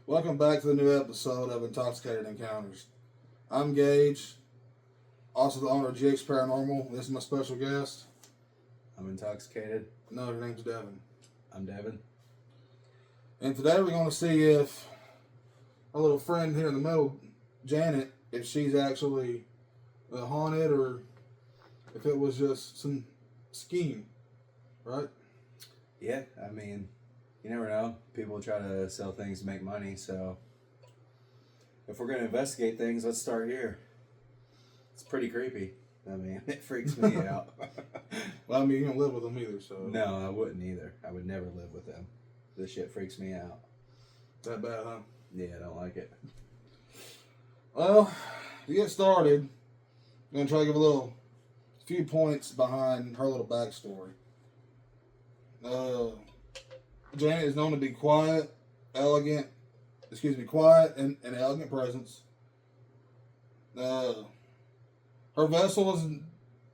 Welcome back to the new episode of Intoxicated Encounters. I'm Gage, also the owner of GX Paranormal. This is my special guest. I'm intoxicated. No, your name's Devin. I'm Devin. And today we're going to see if our little friend here in the middle, Janet, if she's actually haunted or if it was just some scheme, right? Yeah, I mean, you never know. People try to sell things to make money, so if we're going to investigate things, let's start here. It's pretty creepy. I mean, it freaks me out. Well, I mean, you don't live with them either, so. No, I wouldn't either. I would never live with them. This shit freaks me out. That bad, huh? Yeah, I don't like it. Well, to get started, I'm going to try to give a few points behind her little backstory. Janet is known to be quiet and elegant presence. Her vessel was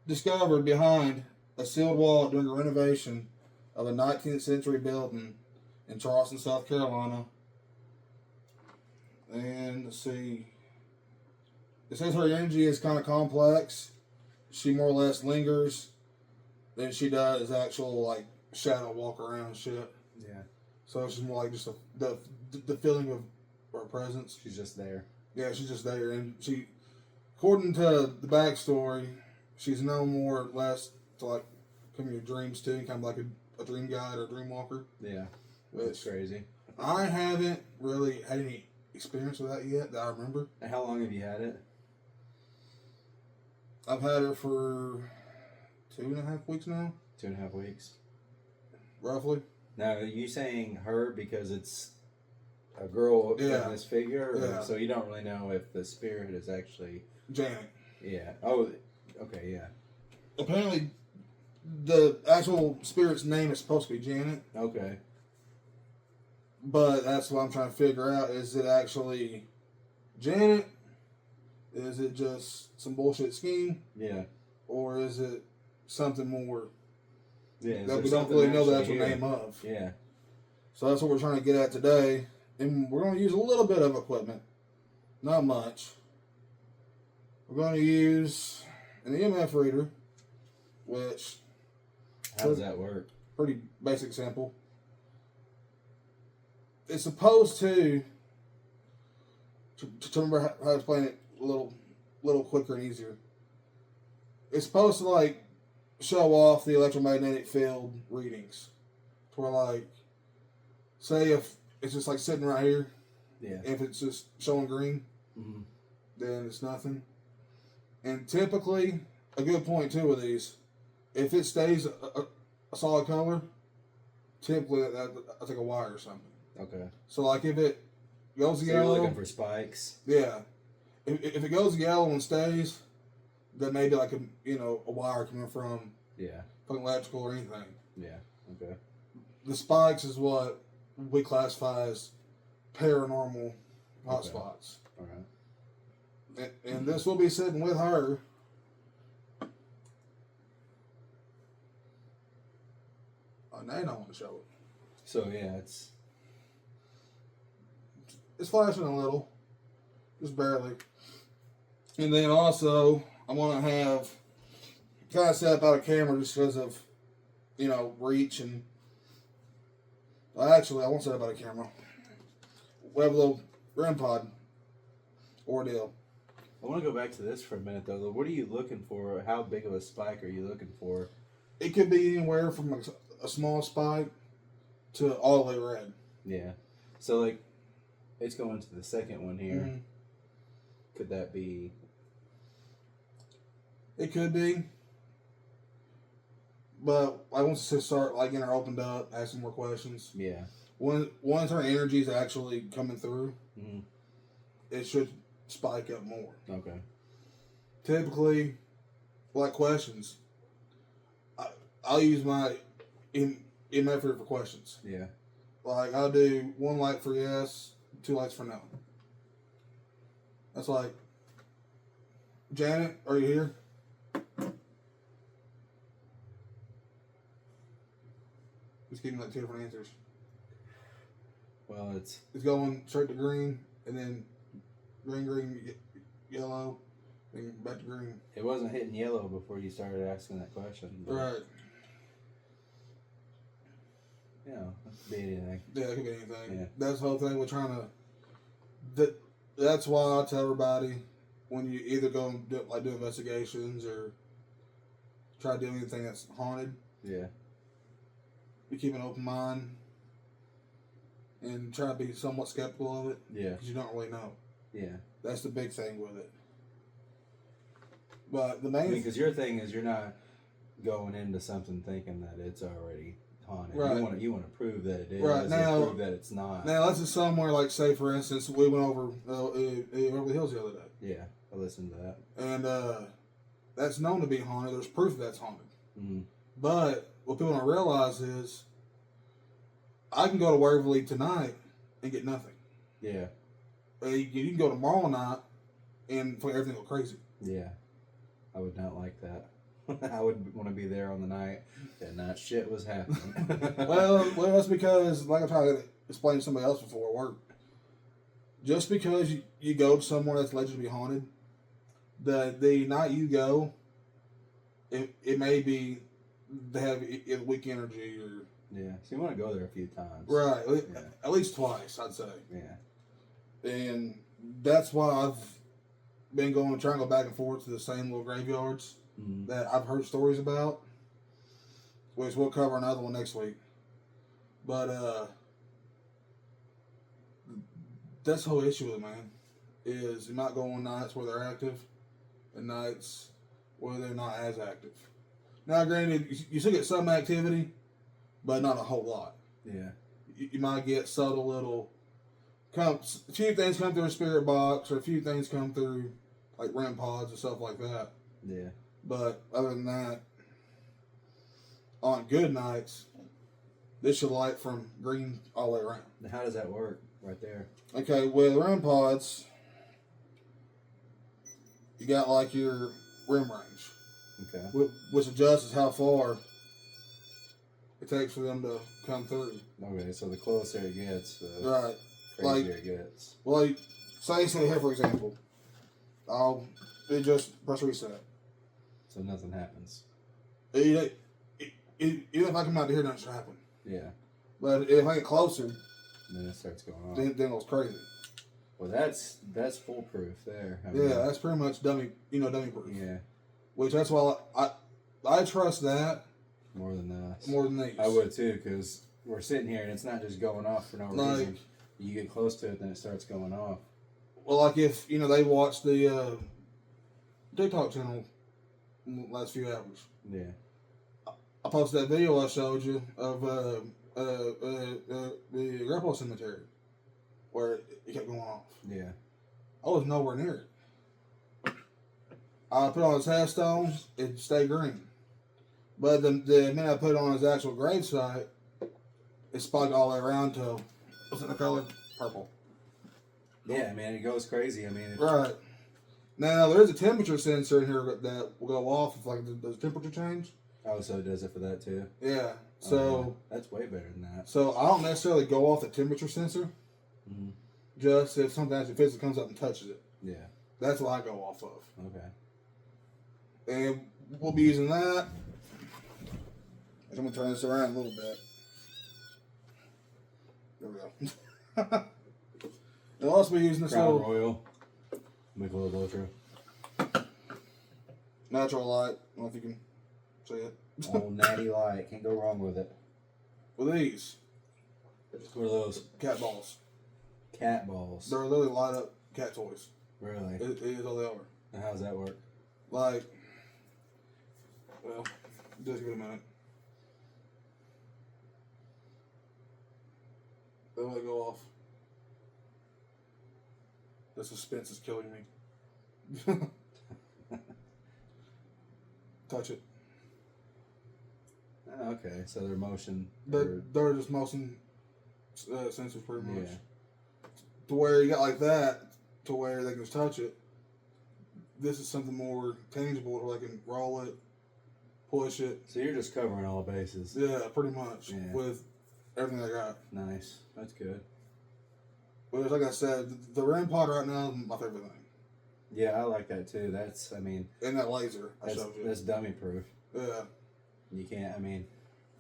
discovered behind a sealed wall during a renovation of a 19th century building in Charleston, South Carolina. And let's see. It says her energy is kind of complex. She more or less lingers than she does actual like shadow walk around and shit. Yeah. So she's more like just the feeling of her presence. She's just there. Yeah, she's just there, and she, according to the backstory, she's known more or less to like come in your dreams too, kind of like a dream guide or a dream walker. Yeah. That's crazy. I haven't really had any experience with that yet that I remember. And how long have you had it? I've had her for 2.5 weeks now. 2.5 weeks. Roughly. Now, are you saying her because it's a girl in this figure? Or, yeah. So you don't really know if the spirit is actually... Janet. Yeah. Oh, okay, yeah. Apparently, the actual spirit's name is supposed to be Janet. Okay. But that's what I'm trying to figure out. Is it actually Janet? Is it just some bullshit scheme? Yeah. Or is it something more Yeah. that we don't really know the actual name of? Yeah. So that's what we're trying to get at today. And we're going to use a little bit of equipment. Not much. We're going to use an EMF reader, which... How does that work? Pretty basic, simple. It's supposed to remember how to explain it a little quicker and easier. It's supposed to like show off the electromagnetic field readings. To where like, say if it's just like sitting right here, yeah. If it's just showing green, then it's nothing. And typically, a good point too with these, if it stays a solid color, typically that's like a wire or something. Okay. So like if it goes so yellow, you're looking for spikes. Yeah. If it goes yellow and stays, then maybe like a wire coming from fucking electrical or anything. Yeah. Okay. The spikes is what we classify as paranormal hotspots. All right. And this will be sitting with her. Oh, now you don't want to show it. So yeah, it's flashing a little, just barely. And then also, I want to have kind of set up out of camera just because of, reach and. Well, actually, I won't set up out of camera. We have a little REM pod ordeal. I want to go back to this for a minute though. What are you looking for? How big of a spike are you looking for? It could be anywhere from a small spike to all the way red. Yeah. So like, it's going to the second one here. Mm-hmm. Could that be? It could be. But I want to start like getting her opened up, asking more questions. Yeah. Once her energy is actually coming through, it should spike up more. Okay. Typically, like questions, I'll use my EMF reader for questions. Yeah. Like I'll do 1 light for yes, 2 lights for no. That's like, Janet, are you here? Just give me like 2 different answers. Well, it's It's going straight to green, and then green, yellow, then back to green. it wasn't hitting yellow before you started asking that question. But, Right. You know, it could be anything. Yeah, it could be anything. Yeah. That's the whole thing. We're trying to. That's why I tell everybody when you either go and do investigations or try to do anything that's haunted, Yeah. you keep an open mind and try to be somewhat skeptical of it Yeah. because you don't really know. Yeah. That's the big thing with it. But the main Because your thing is you're not going into something thinking that it's already haunted. Right. You want to prove that it is. Right, now- prove that it's not. now let's just somewhere like, say for instance, we went over Beverly Hills the other day, Yeah, I listened to that. and that's known to be haunted. There's proof that's haunted. Mm-hmm. But what people don't realize is, I can go to Waverly tonight and get nothing. Yeah. You can go tomorrow night and for everything go crazy. Yeah. I would not like that. I would want to be there on the night that not shit was happening. well, that's because, like I tried to explain to somebody else before at work, just because you go to somewhere that's alleged to be haunted, the night you go, it may be they have weak energy or Yeah. So you want to go there a few times. right, Yeah. at least twice, I'd say. Yeah. And that's why I've been trying to go back and forth to the same little graveyards Mm-hmm. that I've heard stories about, which we'll cover another one next week. But that's the whole issue with it, man, is you're not going nights where they're active and nights where they're not as active. Now, granted, you still get some activity, but not a whole lot. Yeah. You might get subtle little, a few things come through a spirit box, or a few things come through like REM pods and stuff like that. Yeah. But other than that, on good nights, this should light from green all the way around. Now, how does that work right there? Okay, with REM pods, you got like your REM range, Okay. which adjusts how far it takes for them to come through. Okay, so the closer it gets, the Right. crazier it gets. Well, say here for example, it just press reset. So nothing happens. Even if I come out to here, nothing should happen. Yeah. But if I get closer, And then it starts going on. then it goes crazy. Well, that's foolproof there. I Yeah, that's pretty much dummy proof. Yeah. Which that's why I trust that More than us. more than these. I would too, because we're sitting here and it's not just going off for no reason. You get close to it, then it starts going off. Well, like if they watched the TikTok channel in the last few hours. Yeah. I posted that video I showed you of the Grandpa Cemetery where it kept going off. Yeah. I was nowhere near it. I put on his headstone, it stayed green. But the minute I put it on his actual gravesite, it spiked all the way around to, what's it the color? Purple. Yeah, man, it goes crazy. I mean, Right. Now, there's a temperature sensor in here that will go off if there's temperature change. oh, so it does it for that too. Yeah. Oh, So, yeah. That's way better than that. so I don't necessarily go off the temperature sensor. Mm-hmm. Just if something actually physically comes up and touches it. Yeah. That's what I go off of. Okay. And we'll be using that. I'm going to turn this around a little bit. There we go. And I'll also be using this Crown little Royal. Michelob Ultra. natural light. I don't know if you can see it. Old natty light. Can't go wrong with it. With these What are those? cat balls. Cat balls. They're literally light up cat toys. Really? It is all they are. And how does that work? Like, well, just give it a minute. They'll let it go off. The suspense is killing me. Touch it. Oh, okay, so they're motion. They're just motion sensors pretty much. Yeah. To where you got like that, to where they can just touch it. This is something more tangible where they can roll it, push it. So you're just covering all bases. Yeah, pretty much. Yeah. With everything I got. Nice. That's good. Which, like I said, the REM pod right now is my favorite thing. Yeah, I like that too. That's, I mean, And that laser I that's, showed you. that's dummy proof. Yeah. You can't, I mean,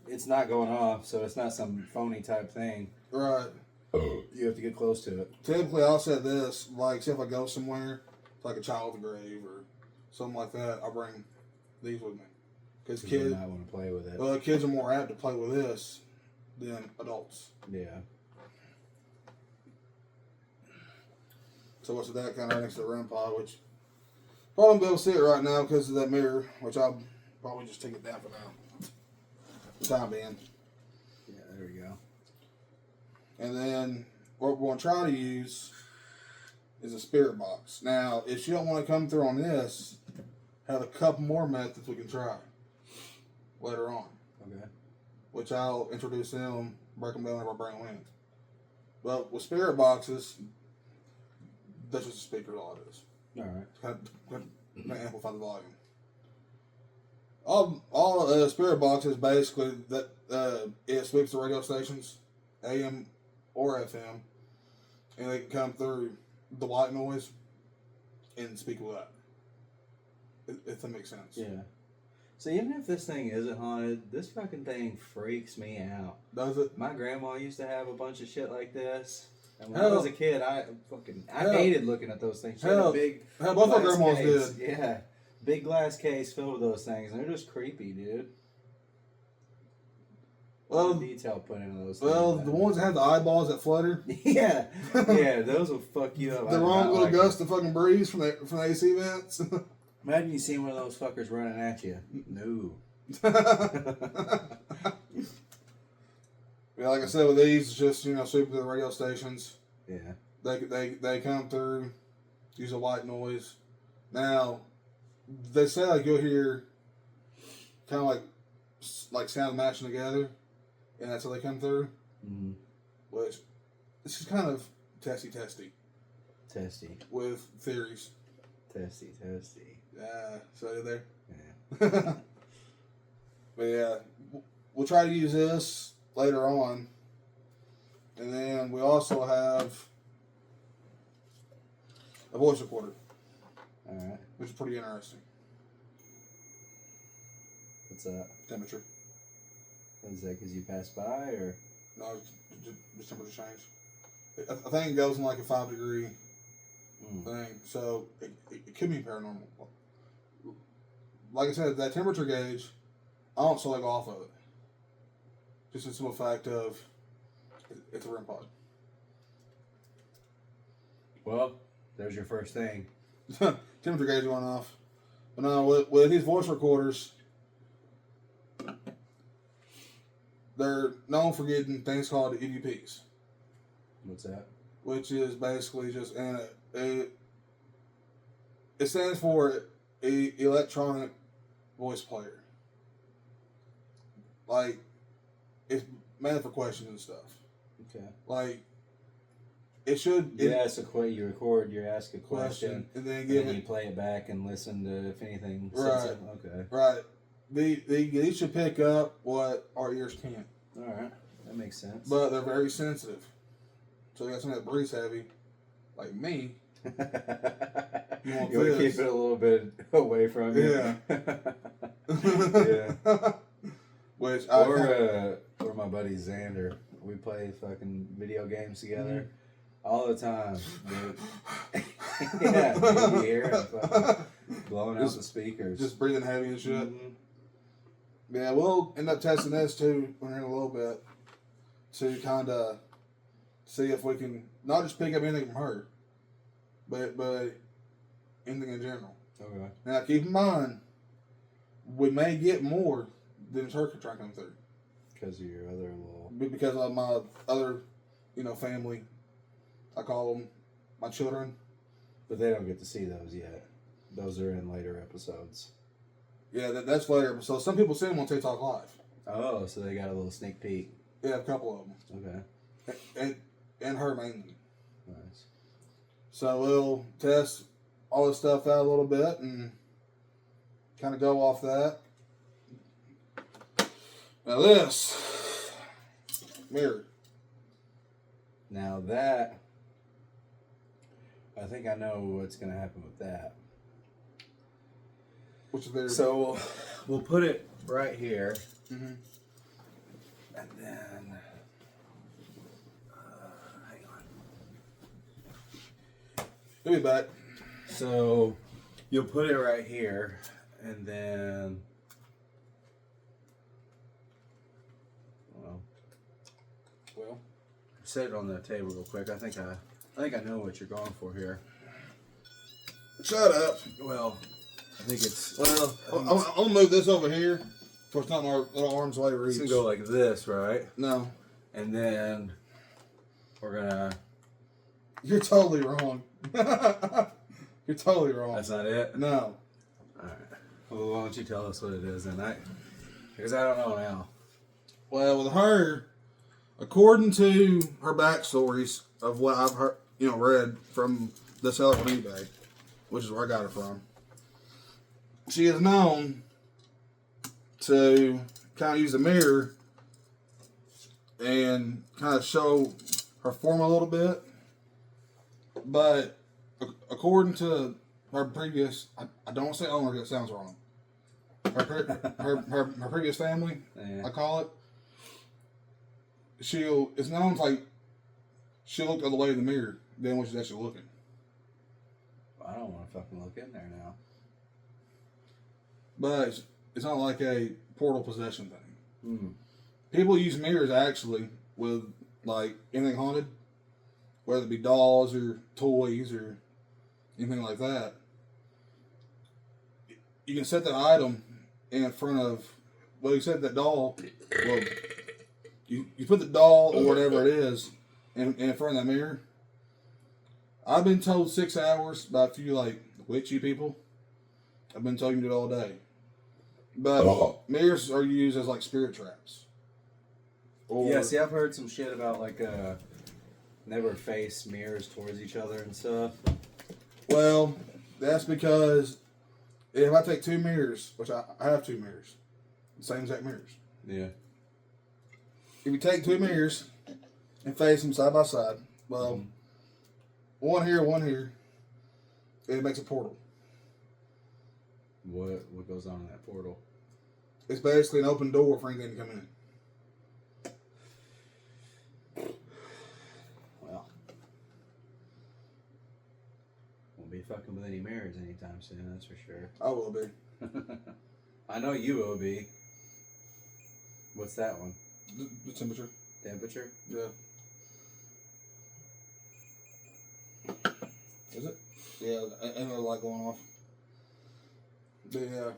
it's not going off, so it's not some phony type thing. Right. You have to get close to it. Typically, I'll say this, like, say if I go somewhere, like a child at the grave or something like that, I bring these with me. Because You kids, might want to play with it. kids are more apt to play with this than adults. Yeah. So what's that kind of right next to the REM pod, which probably won't be able to see it right now because of that mirror, which I'll probably just take it down for now. For the time being. Yeah, there we go. And then what we're going to try to use is a spirit box. Now, if you don't want to come through on this, have a couple more methods we can try later on, Okay. which I'll introduce them, break them down if I bring them in. But with spirit boxes, that's just a speaker, all it is. All right. Kind of amplify the volume. All spirit boxes basically that it sweeps the radio stations, AM or FM, and they can come through the white noise and speak with that. If that makes sense. Yeah. So even if this thing isn't haunted, this fucking thing freaks me out. Does it? My grandma used to have a bunch of shit like this. And when Hell. I was a kid, I Hell. hated looking at those things. She had a big Both our glass grandmas case. did. Yeah. Big glass case filled with those things. And they're just creepy, dude. Well, Detail put into those well, things. the ones that have the eyeballs that flutter, Yeah. Yeah, those will fuck you up. the I do wrong not little like gust of fucking breeze from the AC vents. them. Imagine you seeing one of those fuckers running at you. No. Yeah, like I said, with these, it's just sweep to the radio stations. Yeah. They come through, use a white noise. Now, they say like you'll hear kind of like sound matching together, and that's how they come through. Mm-hmm. Which this is kind of testy Testy. with theories. Testy. So there. Yeah. But yeah, we'll try to use this later on, and then we also have a voice recorder, Alright. which is pretty interesting. What's that? Temperature. Is that because you passed by, or? No, just temperature change. I think it goes in like a 5-degree thing, so it could be paranormal. Like I said, that temperature gauge, I don't select off of it. Just the simple fact of it's a REM pod. Well, there's your first thing. Temperature gauge went off. But no, with these voice recorders, they're known for getting things called EVPs, What's that? which is basically just it stands for a electronic voice player. Like, it's meant for questions and stuff. Okay. Like, it should. You ask you record, you ask a question, and then and give then you it. play it back and listen to if anything. Right. Okay. Right. These should pick up what our ears can't. All right. That makes sense. But they're very sensitive. So you got something that breathes heavy, like me. you want want to this. keep it a little bit away from you. Yeah. Yeah. Which Or my buddy Xander. We play fucking video games together all the time, dude. Yeah, you hear him fucking blowing out the speakers. just breathing heavy and shit. Mhm. Yeah, we'll end up testing this too in a little bit to kind of see if we can not just pick up anything from her, but anything in general. Okay. Now, keep in mind, we may get more than her could try to come through. Because of your other little... Because of my other, family. I call them my children. But they don't get to see those yet. Those are in later episodes. Yeah, that's later. So some people see them on TikTok Live. Oh, so they got a little sneak peek. Yeah, a couple of them. Okay. And her mainly. Nice. So we'll test all this stuff out a little bit and kind of go off that. Now this mirror. Now that I think I know what's gonna happen with that. Which is there. So we'll put it right here, Mhm. and then hang on. He'll be back. So you'll put it right here, and then Well, set it on the table real quick. I think I know what you're going for here. shut up. Well, I think it's I'm gonna move this over here, so it's not in our little arm's way reach. it's gonna go like this, right? No, And then we're gonna. you're totally wrong. You're totally wrong. That's not it. No. All right. Well, why don't you tell us what it is, then? Because I don't know now. Well, with her, according to her backstories of what I've heard, read from the seller on eBay, which is where I got it from, she is known to kind of use the mirror and kind of show her form a little bit. But according to her previous, I don't want to say owner because it sounds wrong. Her previous family, Yeah. I call it. It's known like she'll look the other way in the mirror than when she's actually looking. I don't want to fucking look in there now. But it's not like a portal possession thing. Hmm. People use mirrors actually with like anything haunted, whether it be dolls or toys or anything like that. You can set that item in front of, well, you set that doll, well, you put the doll or whatever it is in front of that mirror. I've been told 6 hours by a few like witchy people. I've been told you can do it all day. But mirrors are used as like spirit traps. Or, Yeah, see, I've heard some shit about like never face mirrors towards each other and stuff. Well, that's because if I take two mirrors, which I have two mirrors, the same exact mirrors. Yeah. If you take two mirrors and face them side by side, well, one here, it makes a portal. What goes on in that portal? It's basically an open door for anything to come in. Well, won't be fucking with any mirrors anytime soon, that's for sure. I will be. I know you will be. What's that one? The temperature. Temperature? Yeah. Is it? Yeah, ain't no light going off. Yeah,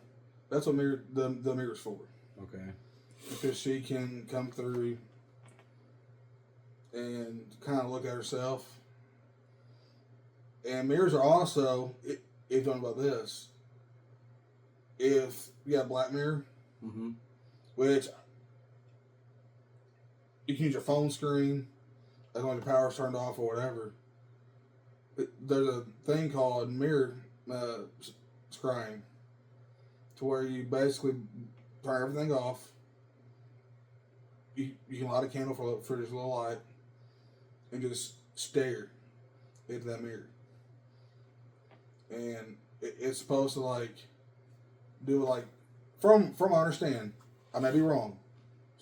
that's what the mirror's for. Okay. Because she can come through and kind of look at herself. And mirrors are also, if you don't know about this, if you got a black mirror, Mm-hmm. which you can use your phone screen, as long as your power's turned off or whatever. There's a thing called mirror scrying, to where you basically turn everything off. You can light a candle for this little light and just stare into that mirror. And it's supposed to like do it like from I understand. I may be wrong,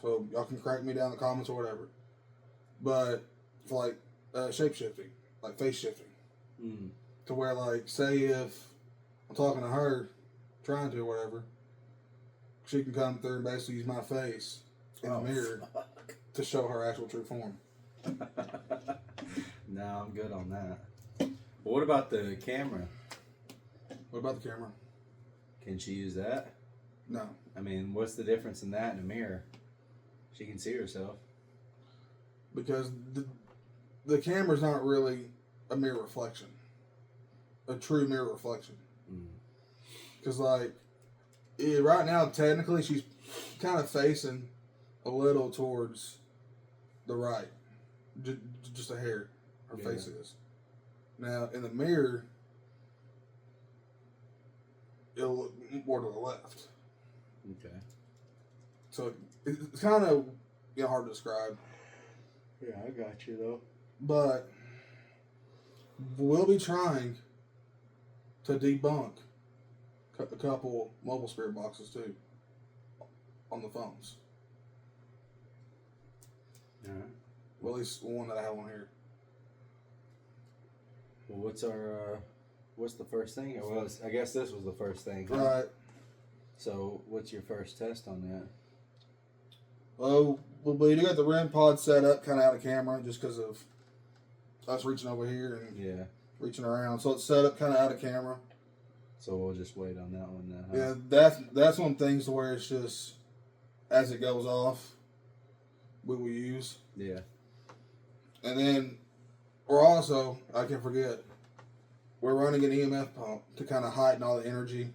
so y'all can correct me down in the comments or whatever. But for like shape shifting, like face shifting, to where like say if I'm talking to her, trying to or whatever, she can come through and basically use my face in the mirror to show her actual true form. No, I'm good on that. But what about the camera? What about the camera? Can she use that? No. I mean, what's the difference in that and a mirror? She can see herself. Because the camera's not really a mirror reflection. A true mirror reflection. Because, right now, technically, she's kind of facing a little towards the right. Just a hair. Her face is. Now, in the mirror, it'll look more to the left. Okay. So, it's kind of hard to describe. Yeah, I got you, though. But we'll be trying to debunk a couple mobile spirit boxes too on the phones. All right. Well, at least one that I have on here. Well, what's the first thing? Well, I guess this was the first thing. Huh? Right. So, what's your first test on that? Well, we do got the REM pod set up kind of out of camera just because of us reaching over here and Yeah. reaching around. So it's set up kind of out of camera. So we'll just wait on that one then. Huh? Yeah, that's one of the things where it's just as it goes off, we will use. Yeah. And then we're also, I can forget, we're running an EMF pump to kind of heighten all the energy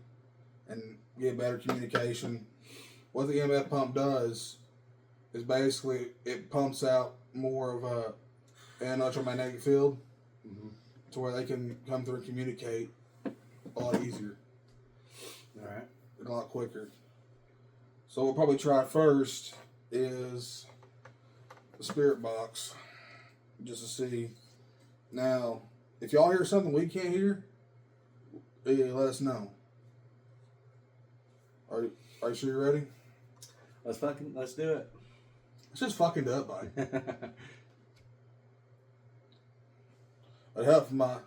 and get better communication. What the EMF pump does is basically it pumps out more of an electromagnetic field to where they can come through and communicate a lot easier. All right. A lot quicker. So we'll probably try first is the spirit box, just to see. Now, if y'all hear something we can't hear, let us know. Are you sure you're ready? Let's do it. It's just fucking up, buddy. I'd help if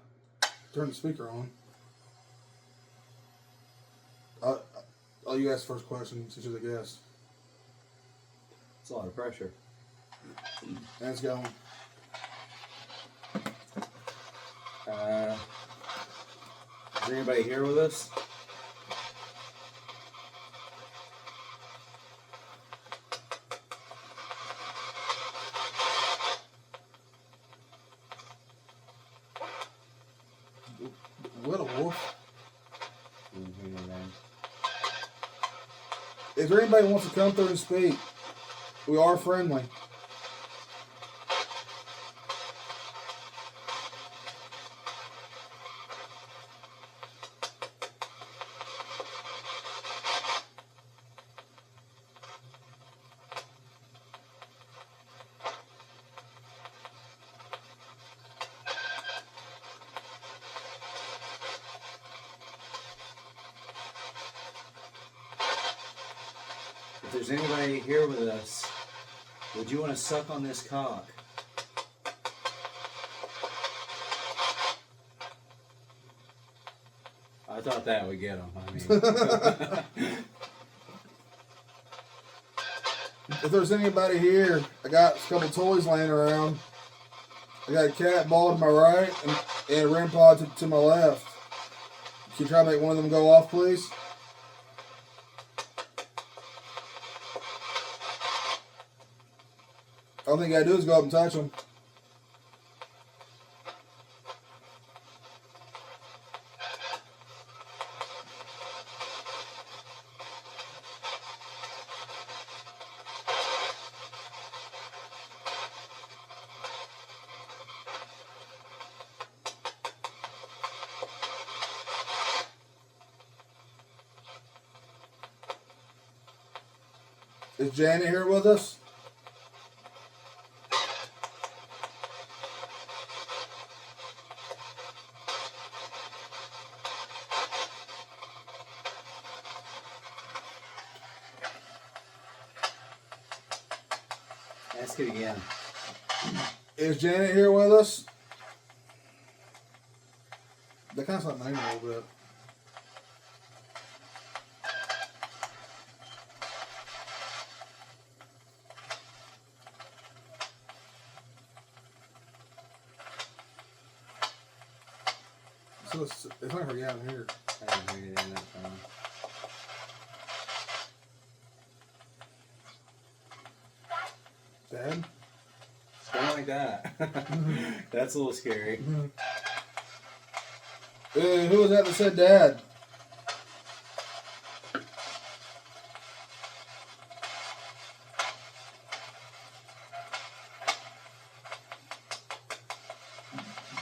turn the speaker on. I'll you ask the first question since you're the guest. It's a lot of pressure. And it's going. Is there anybody here with us? What a wolf. Mm-hmm. If there anybody wants to come through and speak, we are friendly. If there's anybody here with us, would you want to suck on this cock? I thought that would get them. I mean, If there's anybody here, I got a couple toys laying around. I got a cat ball to my right and a REM pod to my left. Can you try to make one of them go off, please? All thing you gotta do is go up and touch them. Is Janet here with us? ask it again. Is Janet here with us? That kind of sounds like a little bit. So it's like her down here. I didn't hear anything that time. Dad? Something like that. That's a little scary. Who was that said Dad?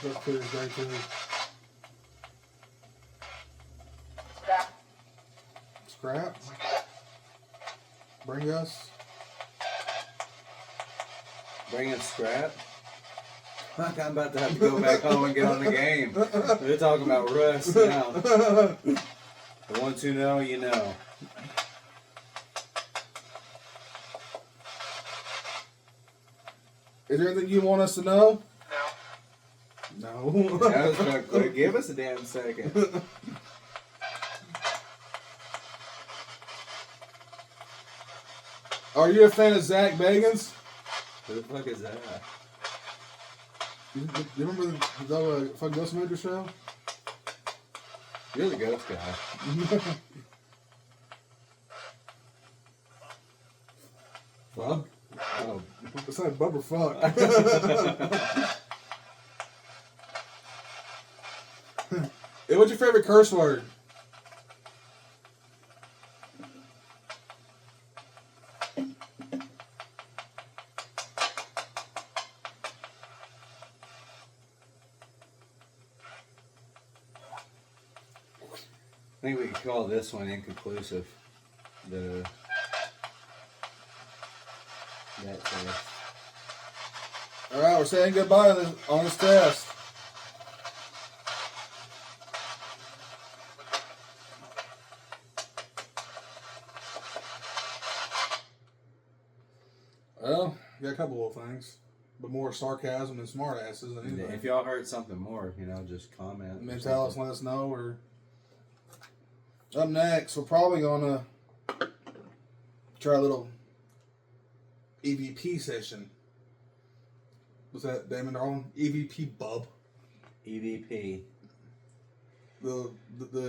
That's clear as day too. Scrap? Bring us? Bring in scrap. Fuck, I'm about to have to go back home and get on the game. They're talking about Russ now. The 1-2-0, you know. Is there anything you want us to know? No. No. Give us a damn second. Are you a fan of Zach Bagans? Who the fuck is that? You remember the fucking Ghost Adventure show? You're the ghost guy. Fuck? Oh. It's like Bubba fuck. Hey, what's your favorite curse word? I think we could call this one inconclusive. All right, we're saying goodbye on this test. Well, got a couple little things, but more sarcasm and smartasses than anything. If y'all heard something more, just comment. And then tell us, let us know. Or up next, we're probably gonna try a little EVP session. Was that Damon Darling? EVP bub. EVP. The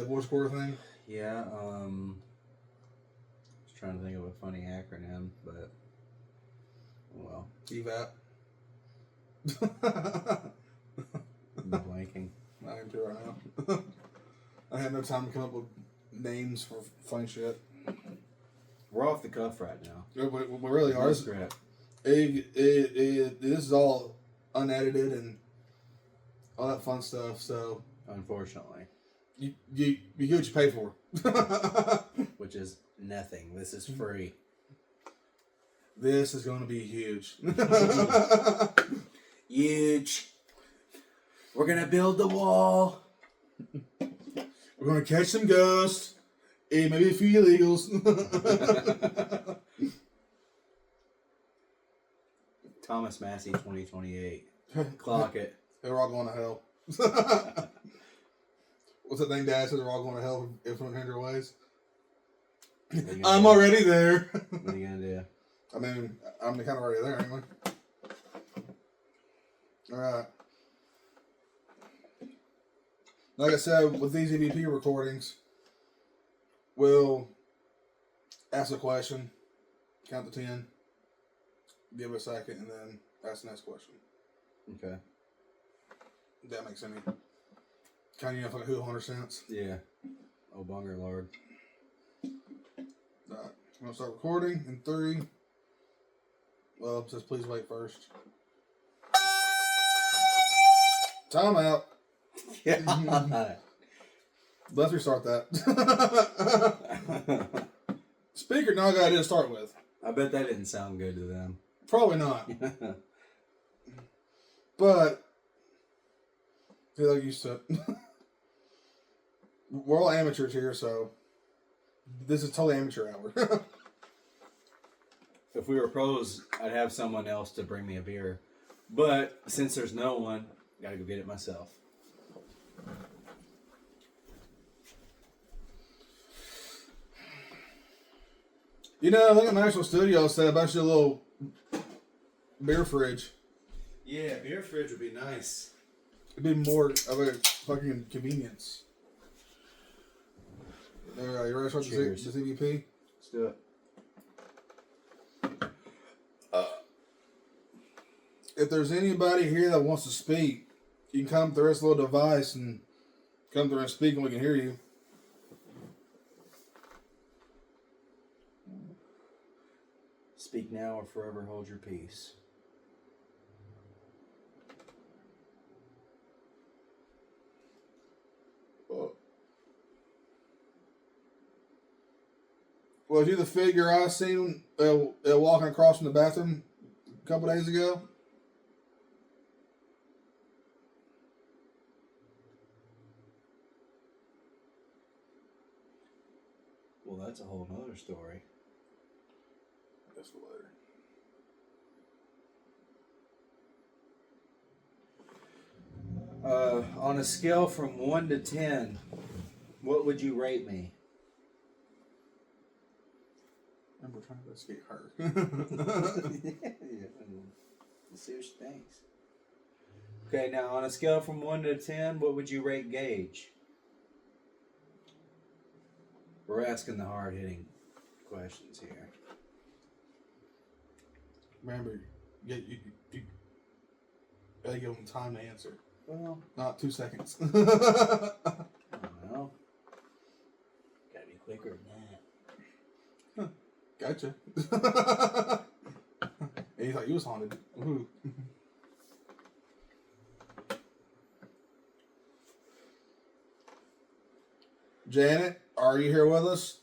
voice quarter thing. Yeah. I was trying to think of a funny acronym, but well. EVAP. I'm blanking. I am too right now. I had no time to come up with names for funny shit. We're off the cuff right now. We really are. No script. This is all unedited and all that fun stuff. So Unfortunately, you get what you pay for. which is nothing. This is free. This is going to be huge. Huge. We're gonna build the wall. We're going to catch some ghosts and maybe a few illegals. Thomas Massey 2028. Clock it. They're all going to hell. What's that thing Dad said? They're all going to hell if 100 ways. I'm already there. What are you gonna do? I mean, I'm kind of already there anyway. All right. Like I said, with these EVP recordings, we'll ask a question, count to 10, give it a second, and then ask the next question. Okay. If that makes any kind of like who 100 cents. Yeah. Oh, bunger lord. All right. I'm going to start recording in 3. Well, it says please wait first. Time out. Yeah. Let's restart that. Speaker, no good idea to start with. I bet that didn't sound good to them. Probably not. But they're used to it. We're all amateurs here, so this is totally amateur hour. If we were pros, I'd have someone else to bring me a beer. But since there's no one, gotta go get it myself. You know, I think at my actual studio set up actually a little beer fridge. Yeah, beer fridge would be nice. It'd be more of a fucking convenience. You ready to start Cheers. this EVP? Let's do it. If there's anybody here that wants to speak, you can come through this little device and come through and speak and we can hear you. Speak now or forever hold your peace. Was you the figure I seen walking across from the bathroom a couple days ago? Well, that's a whole nother story. I guess for later. On a scale from 1 to 10, what would you rate me? And we're trying to investigate her. Yeah. Let's see what she thinks. Okay, now on a scale from 1 to 10, what would you rate Gage? We're asking the hard-hitting questions here. Remember, you gotta give them time to answer. Well, Not 2 seconds. I don't know. Gotta be quicker than that. Gotcha. And you thought you was haunted. Ooh. Janet, are you here with us?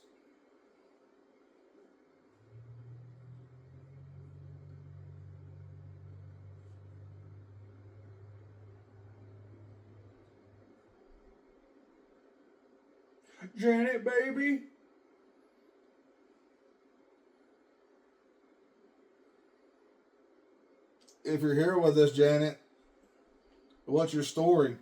Janet, baby. If you're here with us, Janet, what's your story?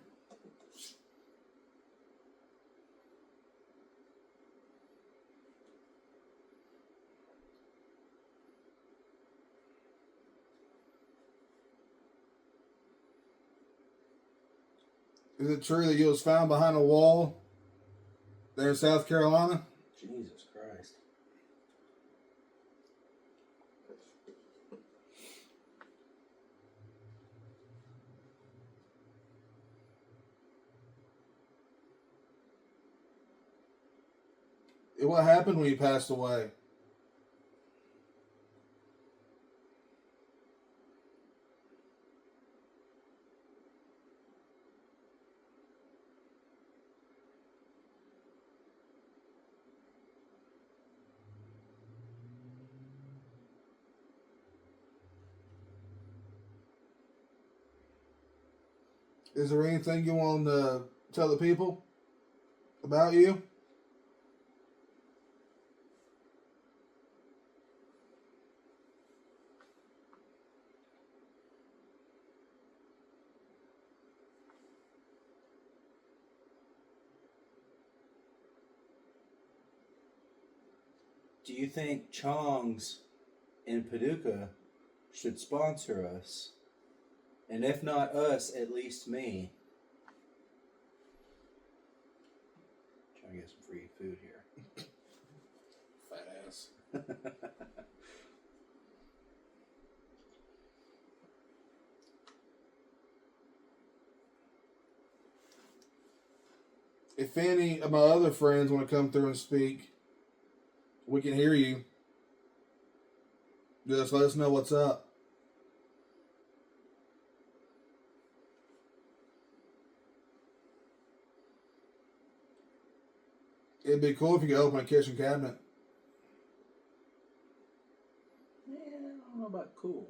Is it true that you was found behind a wall there in South Carolina? Jesus Christ. What happened when you passed away? Is there anything you want to tell the people about you? Do you think Chong's in Paducah should sponsor us? And if not us, at least me. Trying to get some free food here. Fat ass. If any of my other friends want to come through and speak, we can hear you. Just let us know what's up. It'd be cool if you could open a kitchen cabinet. Yeah, I don't know about cool.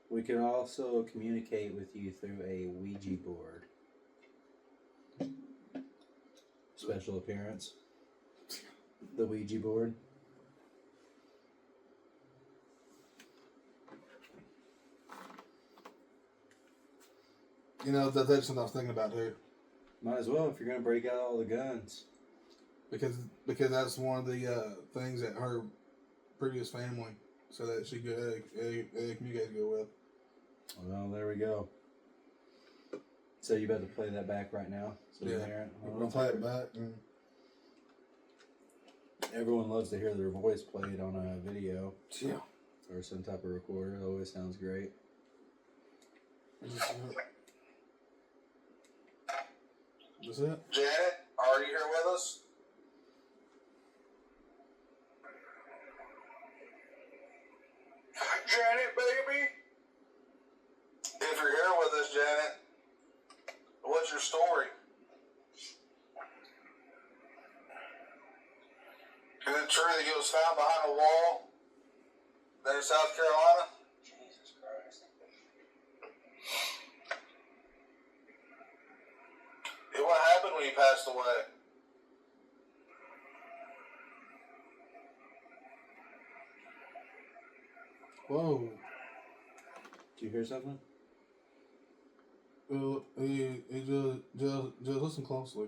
We could also communicate with you through a Ouija board. Special appearance. The Ouija board. You know, that's something I was thinking about too. Might as well if you're gonna break out all the guns. Because that's one of the things that her previous family so that she could communicate good with. Well, there we go. So you about to play that back right now? So Yeah. Aaron, We're gonna play it back. everyone loves to hear their voice played on a video Yeah. or some type of recorder. It always sounds great. That's it. Janet, are you here with us? Janet, baby. If you're here with us, Janet, what's your story? Is it true that you was found behind a wall there in South Carolina? Jesus Christ. when he passed away? Whoa. Did you hear something? Just listen closely.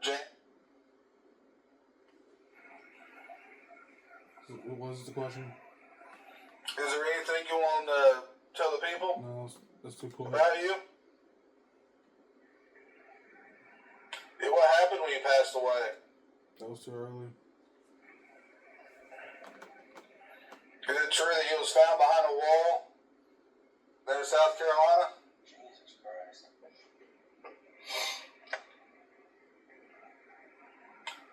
Jan- What was the question? Is there anything you want to tell the people No, that's too cool. about you? Yeah, what happened when you passed away? That was too early. Is it true that he was found behind a wall there in South Carolina? Jesus Christ.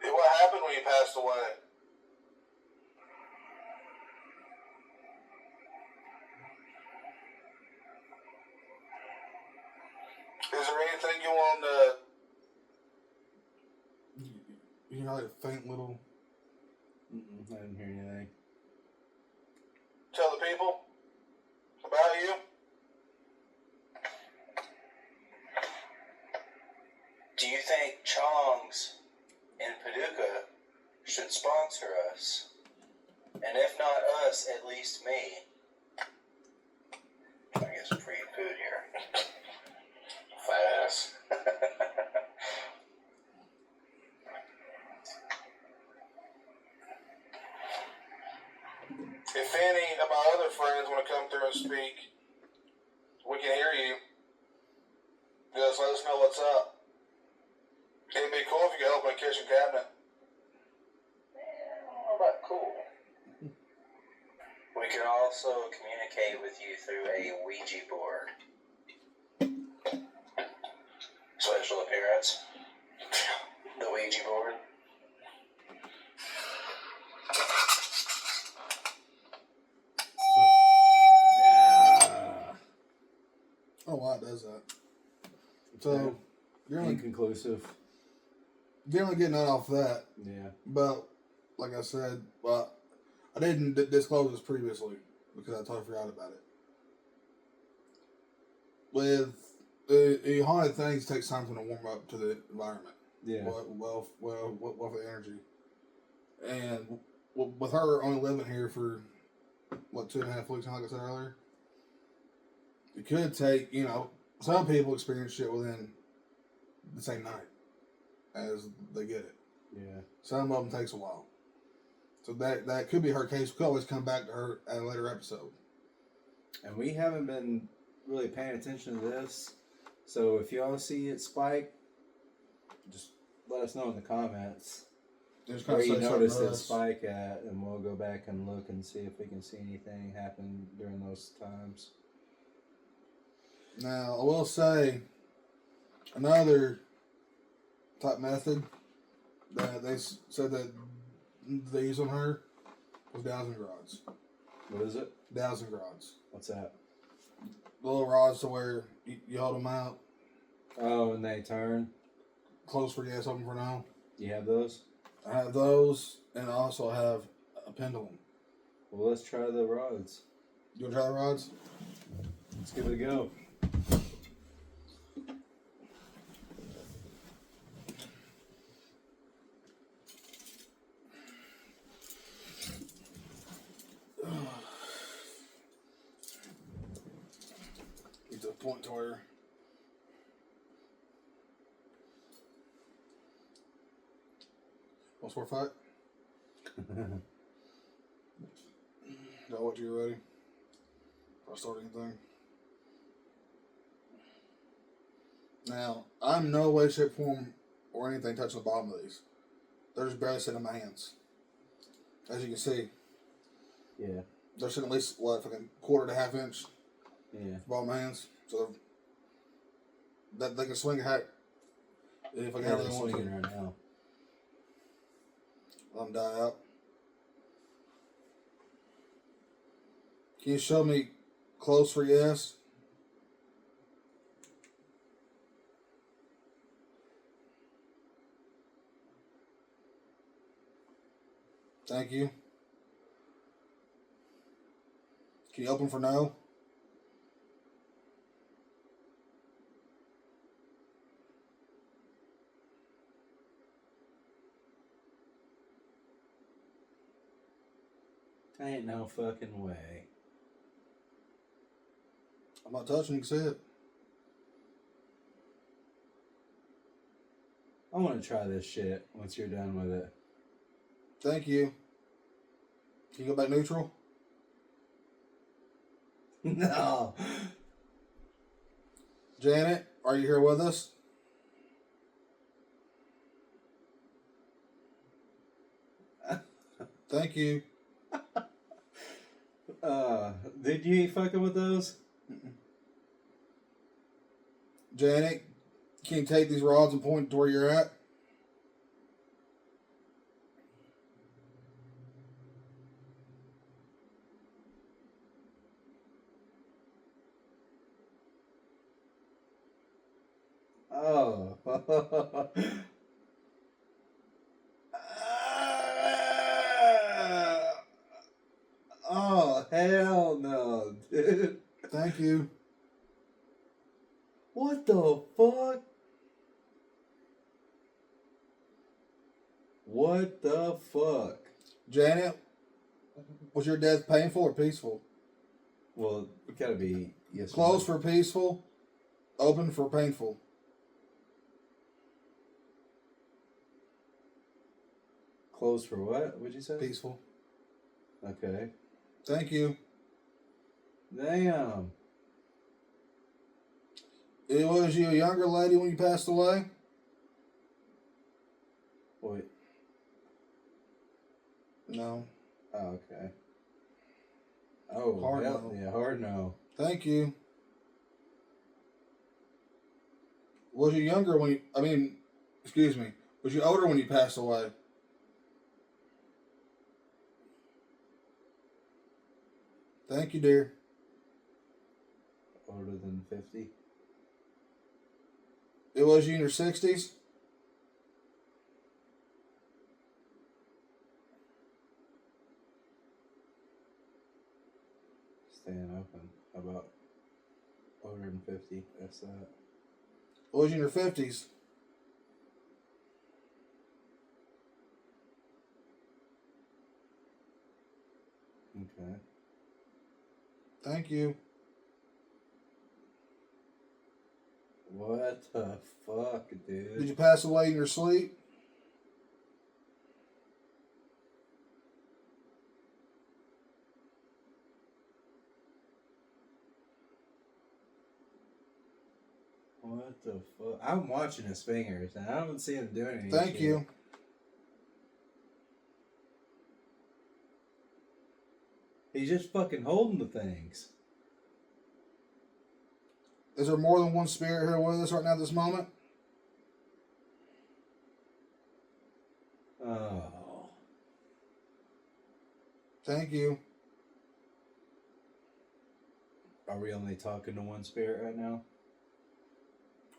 Yeah, what happened when he passed away? Is there anything you want to... You hear like a faint little. I didn't hear anything. tell the people about you? Do you think Chong's in Paducah should sponsor us? And if not us, at least me. I guess free food here. Fat ass. If any of my other friends want to come through and speak, we can hear you. Just let us know what's up. It'd be cool if you could help in a kitchen cabinet. I don't know about cool. We can also communicate with you through a Ouija board. Special appearance. The Ouija board. I don't know why it does that. So, you're only Inconclusive. getting that off that. Yeah. But, like I said, I didn't disclose this previously because I totally forgot about it. With the haunted things, takes time to warm up to the environment. Yeah. Well, for the energy. And with her only living here for, 2.5 weeks, like I said earlier, it could take, some people experience shit within the same night as they get it. Yeah. Some of them takes a while. So that could be her case. We could always come back to her at a later episode. And we haven't been really paying attention to this. So if y'all see it spike, just let us know in the comments Just where kinda you say noticed something it to us. spike at, and we'll go back and look and see if we can see anything happen during those times. Now, I will say, another type method that they said that they use on her was dowsing rods. What is it? Dowsing rods. What's that? Little rods to where you hold them out, Oh, and they turn. close for yes, open for no. You have those? I have those, and I also have a pendulum. Well, let's try the rods. You want to try the rods? Let's give it a go. Get to a point to where what's for fight? Got what you ready? If I start anything. Now, I'm no way, shape, form, or anything touching the bottom of these. They're just barely sitting in my hands. As you can see, Yeah. they're sitting at least, fucking quarter to half inch Yeah. bottom of my hands. So that they can swing a hat if I How are really they want swinging to. right now? Let them die out. Can you show me close for yes? Thank you. Can you open for no? Ain't no fucking way. I'm not touching. You can see it. I want to try this shit once you're done with it. Thank you. Can you go back neutral? No. Janet, are you here with us? Thank you. Did you ain't fucking with those? Janet, can you take these rods and point to where you're at? Oh. Oh, hell no, dude. Thank you. What the fuck? What the fuck? Janet, was your death painful or peaceful? Well, it gotta be yes. or Closed no. for peaceful, open for painful. Closed for what? What'd you say? Peaceful. Okay. Thank you. Damn. Was you a younger lady when you passed away? Wait. No. Oh, okay. Oh, Hard hell, no. yeah, hard no. Thank you. Was you younger when you, excuse me, was you older when you passed away? Thank you, dear. Older than 50. It was you in your 60s? Staying open. How about older than 50? That's that. Was you in your 50s? Okay. Thank you. What the fuck, dude? Did you pass away in your sleep? What the fuck? I'm watching his fingers and I don't see him doing anything. Thank you. He's just fucking holding the things. Is there more than one spirit here with us right now at this moment? Oh. Thank you. Are we only talking to one spirit right now?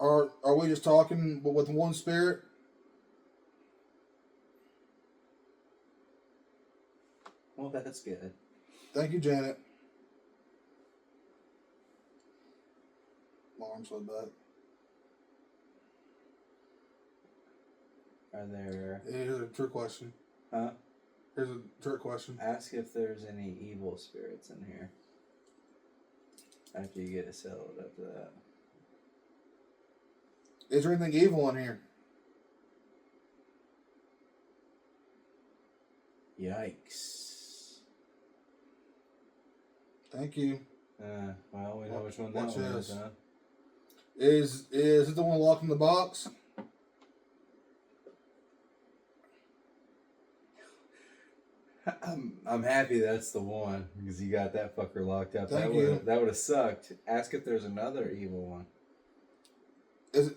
Are we just talking with one spirit? Well, that's good. Thank you, Janet. My arm's slid back. Are there... Here's a trick question. Huh? Here's a trick question. Ask if there's any evil spirits in here. After you get it settled after that. Is there anything evil in here? Yikes. Thank you. Well, we know which one that Watch one is, this. huh? Is it the one locked in the box? I'm happy that's the one because you got that fucker locked up. Thank you. That would have sucked. Ask if there's another evil one. Is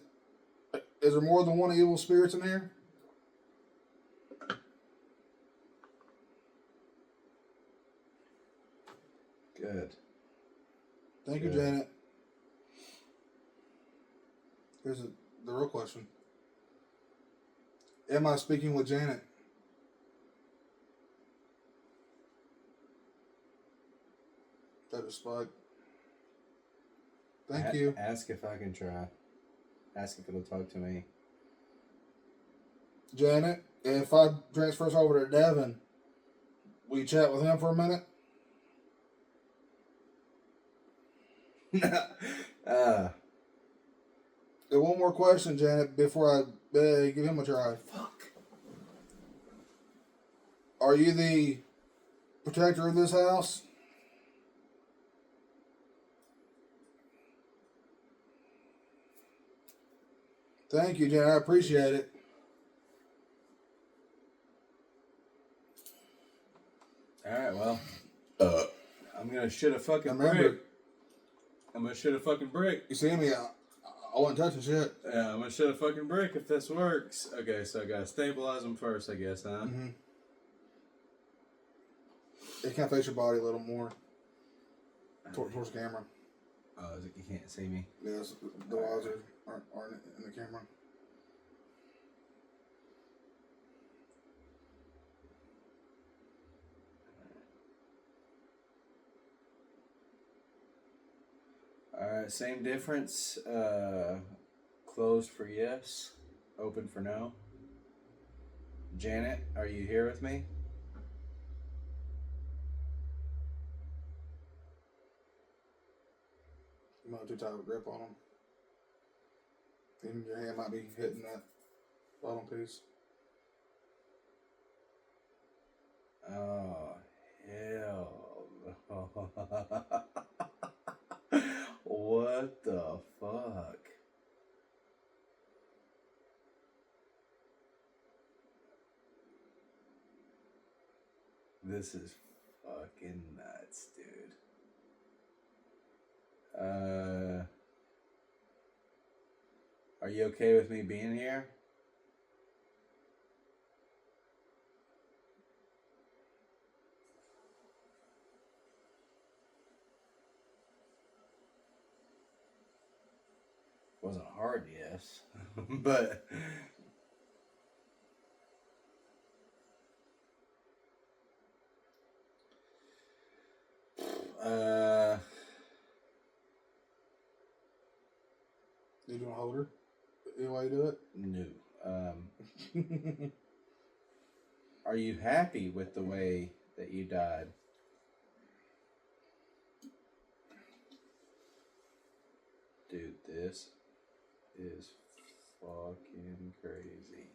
there more than one evil spirits in here? Good. Thank you, Good. Janet. Here's the real question. Am I speaking with Janet? That is Spike. Thank you. Ask if I can try. Ask if it'll talk to me. Janet, if I transfer us over to Devin, Will you chat with him for a minute? And one more question, Janet, before I give him a try. Fuck. Are you the protector of this house? Thank you, Janet. I appreciate it. Alright, well. I'm gonna shit a fucking Remember, brick. I'm gonna shit a fucking brick. you see me? I wasn't touching shit. Yeah, I'm gonna shit a fucking brick if this works. Okay, so I gotta stabilize them first, I guess, huh? Mm-hmm. You can face your body a little more towards the camera. Oh, is it, you can't see me. Yes, the eyes aren't in the camera. Alright, same difference. Closed for yes, open for no. Janet, are you here with me? You might have too tight of a grip on them. Even your hand might be hitting that bottom piece. Oh, hell. What the fuck? This is fucking nuts, dude. Are you okay with me being here? Wasn't a hard yes, but You doing a holder? While you do it? no. Are you happy with the way that you died? Dude, this is fucking crazy.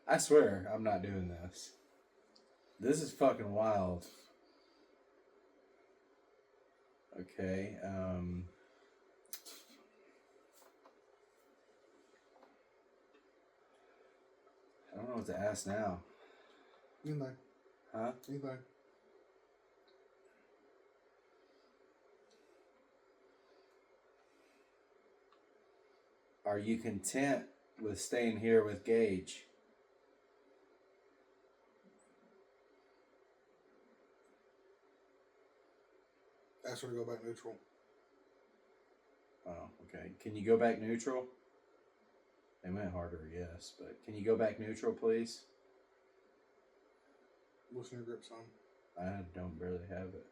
I swear I'm not doing this. This is fucking wild. Okay, I don't know what to ask now. Anything. Huh? Anything. Are you content with staying here with Gage? Ask her to go back neutral. Oh, okay. Can you go back neutral? They went harder, yes, but can you go back neutral, please? Loosen your grip some. I don't barely have it.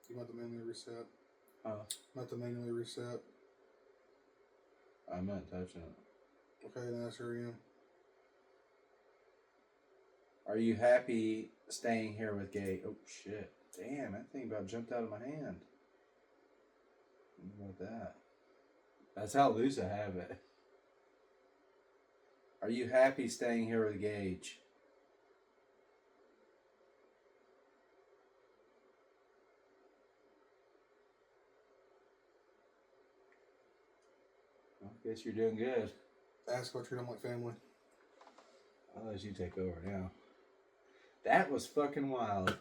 You want to manually reset. Oh, Not to manually reset. I'm not touching it. Okay, then ask her again. Are you happy staying here with Gage? Oh, shit. Damn, that thing about jumped out of my hand. What about that? That's how loose I have it. Are you happy staying here with Gage? Well, I guess you're doing good. Ask her to treat them like family. I'll let you take over now. That was fucking wild.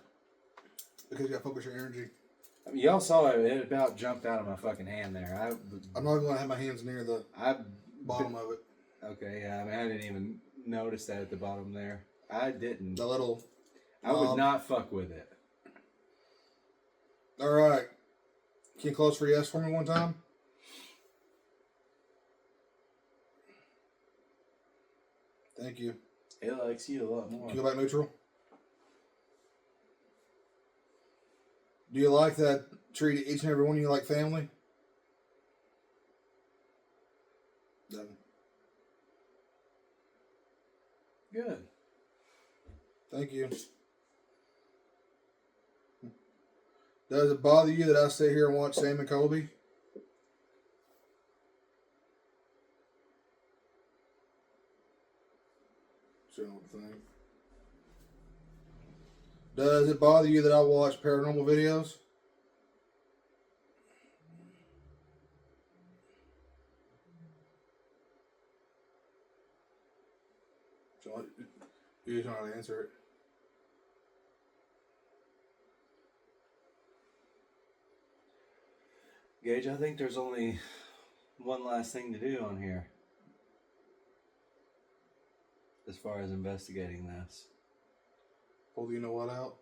Because you got to focus your energy. I mean, y'all saw it. It about jumped out of my fucking hand there. I'm not going to have my hands near the bottom of it. Okay, yeah. I mean, I didn't even notice that at the bottom there. I didn't. The little... I would not fuck with it. All right. Can you close for yes for me one time? Thank you. It likes you a lot more. Can you go back neutral? Do you like that treat each and every one of you like family? Doesn't. Good. Thank you. Does it bother you that I stay here and watch Sam and Colby? General thing. Does it bother you that I watch paranormal videos? You don't know how to answer it. Gage, I think there's only one last thing to do on here. As far as investigating this. Pull you know what out?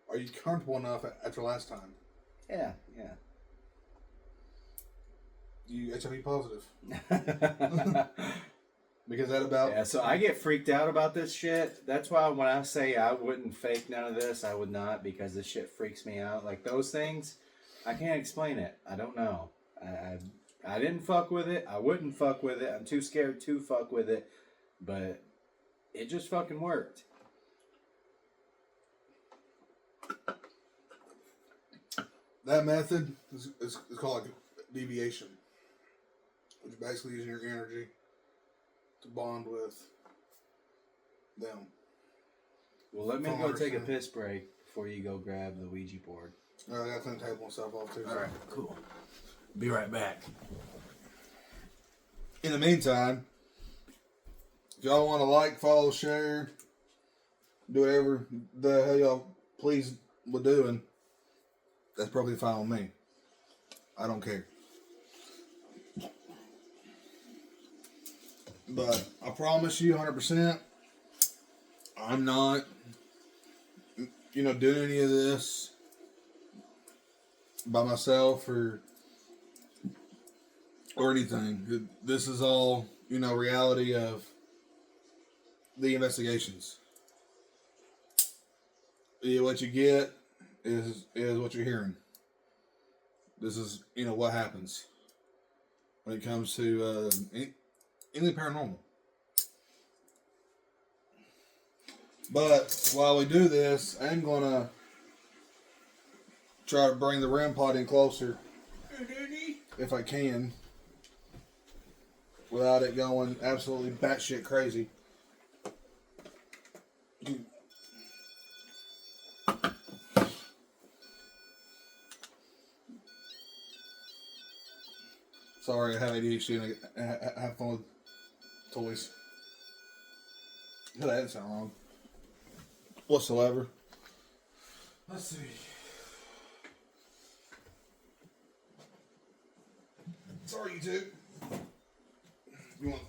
Are you comfortable enough after last time? Yeah. You HIV positive? Because that about... Yeah, so I get freaked out about this shit. That's why when I say I wouldn't fake none of this, I would not, because this shit freaks me out. Like those things, I can't explain it. I don't know. I didn't fuck with it. I wouldn't fuck with it. I'm too scared to fuck with it. But it just fucking worked. That method is called like deviation, which is basically using your energy to bond with them. Well, let me From go take a 100%. piss break before you go grab the Ouija board. I got to clean the table and stuff off too. So. All right, cool. Be right back. In the meantime, if y'all want to like, follow, share, do whatever the hell y'all please with doing, that's probably fine with me. I don't care. But I promise you 100%, I'm not, doing any of this by myself or anything. This is all, reality of the investigations. Yeah, what you get is what you're hearing. This is, what happens when it comes to anything paranormal. But while we do this, I'm gonna try to bring the REM pod in closer, if I can, without it going absolutely batshit crazy. Sorry, I have ADHD and I have fun with toys. That didn't sound wrong. Whatsoever. Let's see. Sorry, you two. You want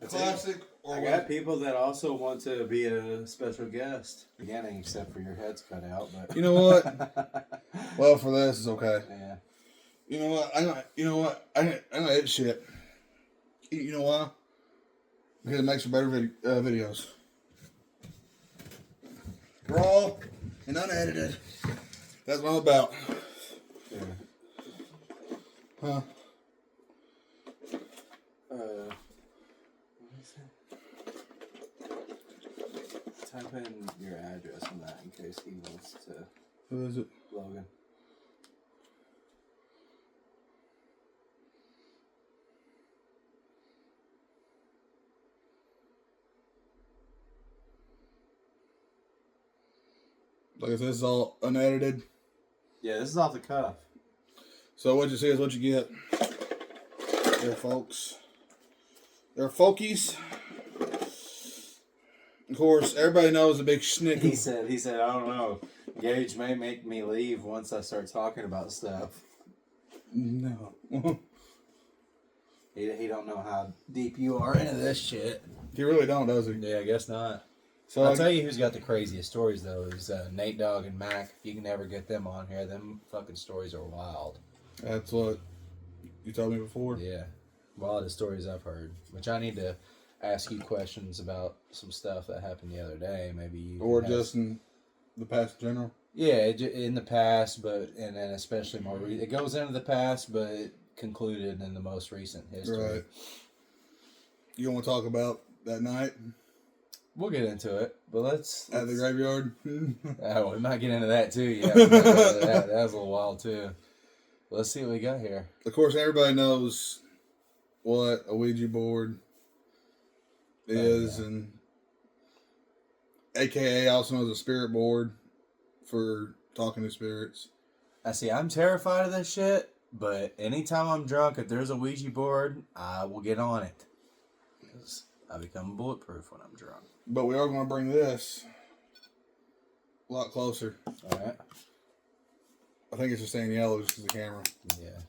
classic or I what? got people that also want to be a special guest. Beginning, except for your head's cut out, but You know what? Well, for this, it's okay. yeah. You know what? I'm gonna edit shit. You know why? Because it makes for better videos. Raw and unedited. That's what I'm about. Yeah. Huh? What is it? Type in your address on that in case he wants to. Who is it? Logan. Like I said, this is all unedited. Yeah, this is off the cuff. So what you see is what you get. There, folks. There, folkies. Of course, everybody knows the big schnick. He said, I don't know. Gage may make me leave once I start talking about stuff. No. He don't know how deep you are into this shit. He really don't, does he? Yeah, I guess not. So I'll tell you who's got the craziest stories, though, is Nate Dogg and Mac. If you can ever get them on here, them fucking stories are wild. That's what you told me before. Yeah. A lot of stories I've heard, which I need to ask you questions about some stuff that happened the other day. Maybe you Or can have- just in the past in general. yeah, in the past, and then especially more. It goes into the past, but it concluded in the most recent history. Right. You want to talk about that night We'll get into it, but let's at the graveyard? Oh, we might get into that too. Yeah, that was a little wild too. Let's see what we got here. Of course, everybody knows what a Ouija board is, yeah. and AKA also knows a spirit board for talking to spirits. I see. I'm terrified of this shit, but anytime I'm drunk, if there's a Ouija board, I will get on it because I become bulletproof when I'm drunk. But we are going to bring this a lot closer. All right. I think it's just staying yellow just because of the camera. Yeah.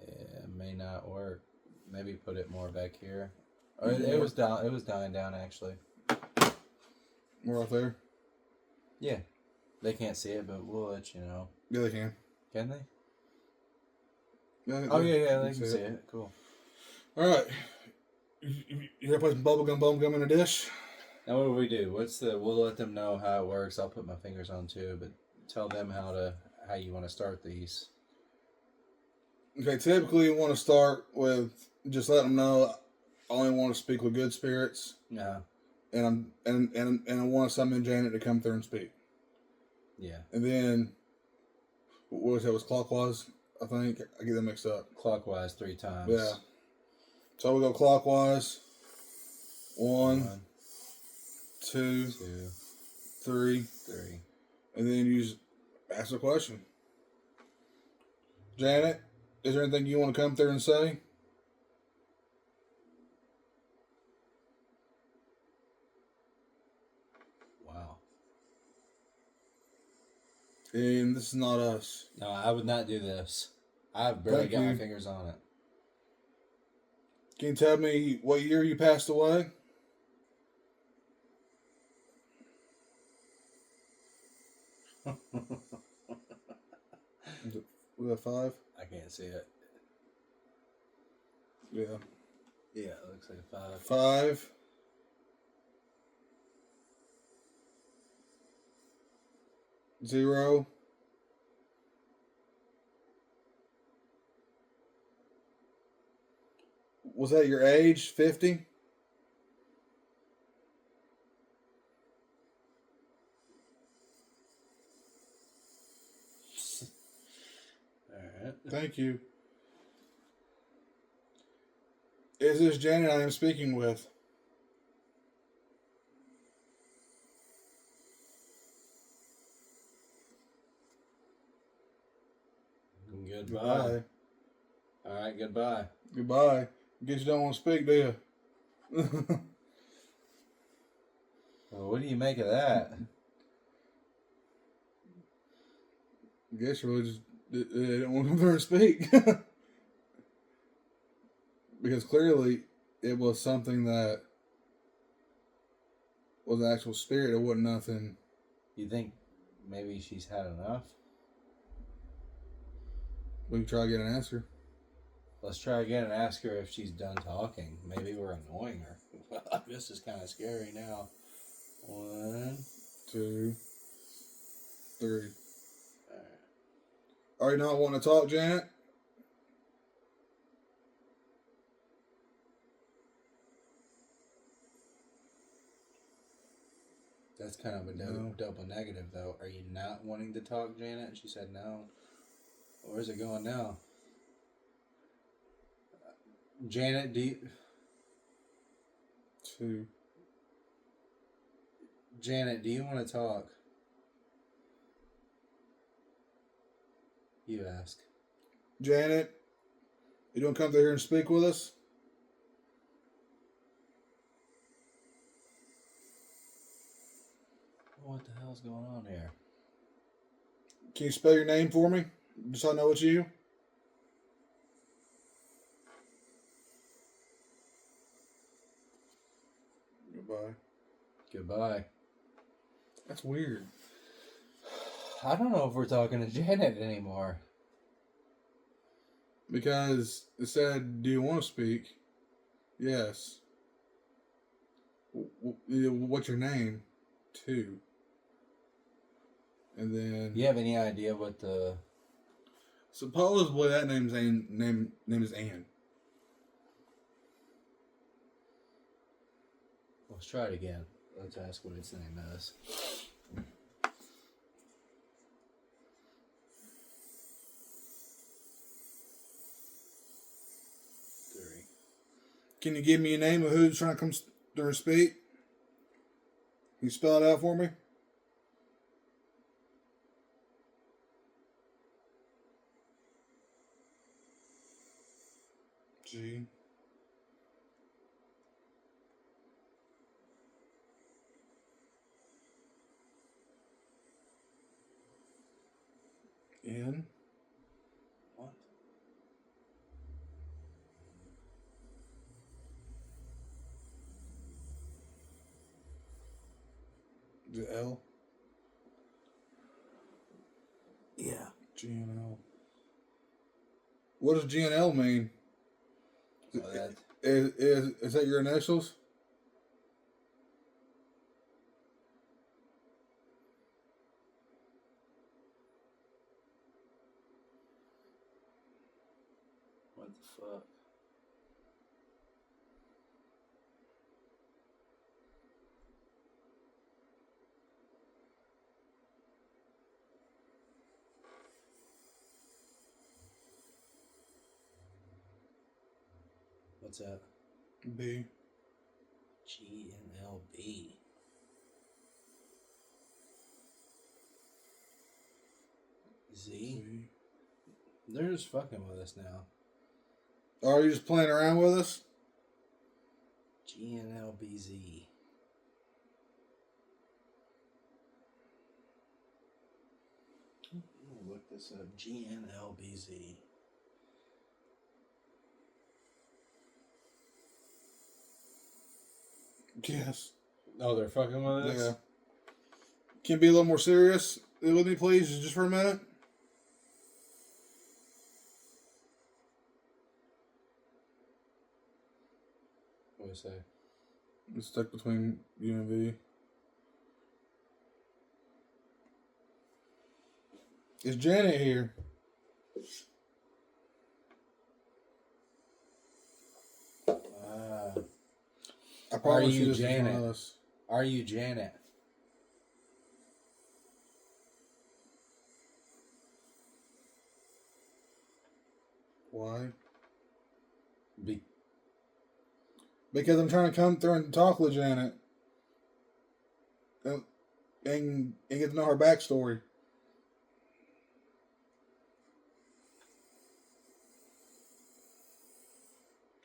Yeah, it may not work. Maybe put it more back here. Oh, it was down. It was dying down actually. More up there. Yeah. They can't see it, but we'll let you know. Yeah, they can. Can they? Yeah, Oh yeah, they can see it. Cool. All right. You gonna put some bubble gum in a dish? Now what do we do? We'll let them know how it works. I'll put my fingers on too, but tell them how you want to start these. Okay, typically you want to start with just let them know I only want to speak with good spirits, Yeah. and I want to summon Janet to come through and speak. Yeah. And then what was that? Was clockwise? I think I get them mixed up. Clockwise 3 times. Yeah. So we go clockwise. 1, 2, 2, 3, 3. and then you just ask a question. Janet, is there anything you want to come through and say? Wow. And this is not us. No, I would not do this. I've barely Thank got my you. fingers on it. Can you tell me what year you passed away? Was that 5? I can't see it. Yeah. Yeah, it looks like a 5. 5. 0. Was that your age? 50? Alright. Thank you. Is this Janet I am speaking with? Goodbye. Alright, goodbye. Goodbye. Guess you don't want to speak, do you? Well, what do you make of that? Guess you really just they don't want to come there and speak. Because clearly it was something that was an actual spirit. It wasn't nothing. You think maybe she's had enough? We can try to get an answer. Let's try again and ask her if she's done talking. Maybe we're annoying her. This is kind of scary now. 1, 2, 3. Alright. Are you not wanting to talk, Janet? That's kind of a No. double negative, though. Are you not wanting to talk, Janet? And she said no. Where's it going now? Janet, do you... 2. Janet, do you want to talk? You ask. Janet, you don't come through here and speak with us? What the hell's going on here? Can you spell your name for me? Just so I know it's you. Goodbye. Goodbye. That's weird. I don't know if we're talking to Janet anymore. Because it said, "Do you want to speak?" Yes. What's your name? 2. And then You have any idea what the? supposedly that name is Ann. Let's try it again. Let's ask what its name is. Can you give me a name of who's trying to come there and speak? Can you spell it out for me? G. N. What? Is it L? Yeah. G and L. What does G and L mean? Well, that, Is that your initials? what the fuck? What's that? B. GNLB. Z? Z. They're just fucking with us now. Are you just playing around with us? GNLBZ. I'm gonna look this up. GNLBZ. Yes. Oh, they're fucking with us? Yeah. Can you be a little more serious with me, please, just for a minute? What do you say? It's stuck between U and V. Is Janet here? I promise you this is one of Janet? us. Are you Janet? Why? Be- Because I'm trying to come through and talk with Janet. And get to know her backstory.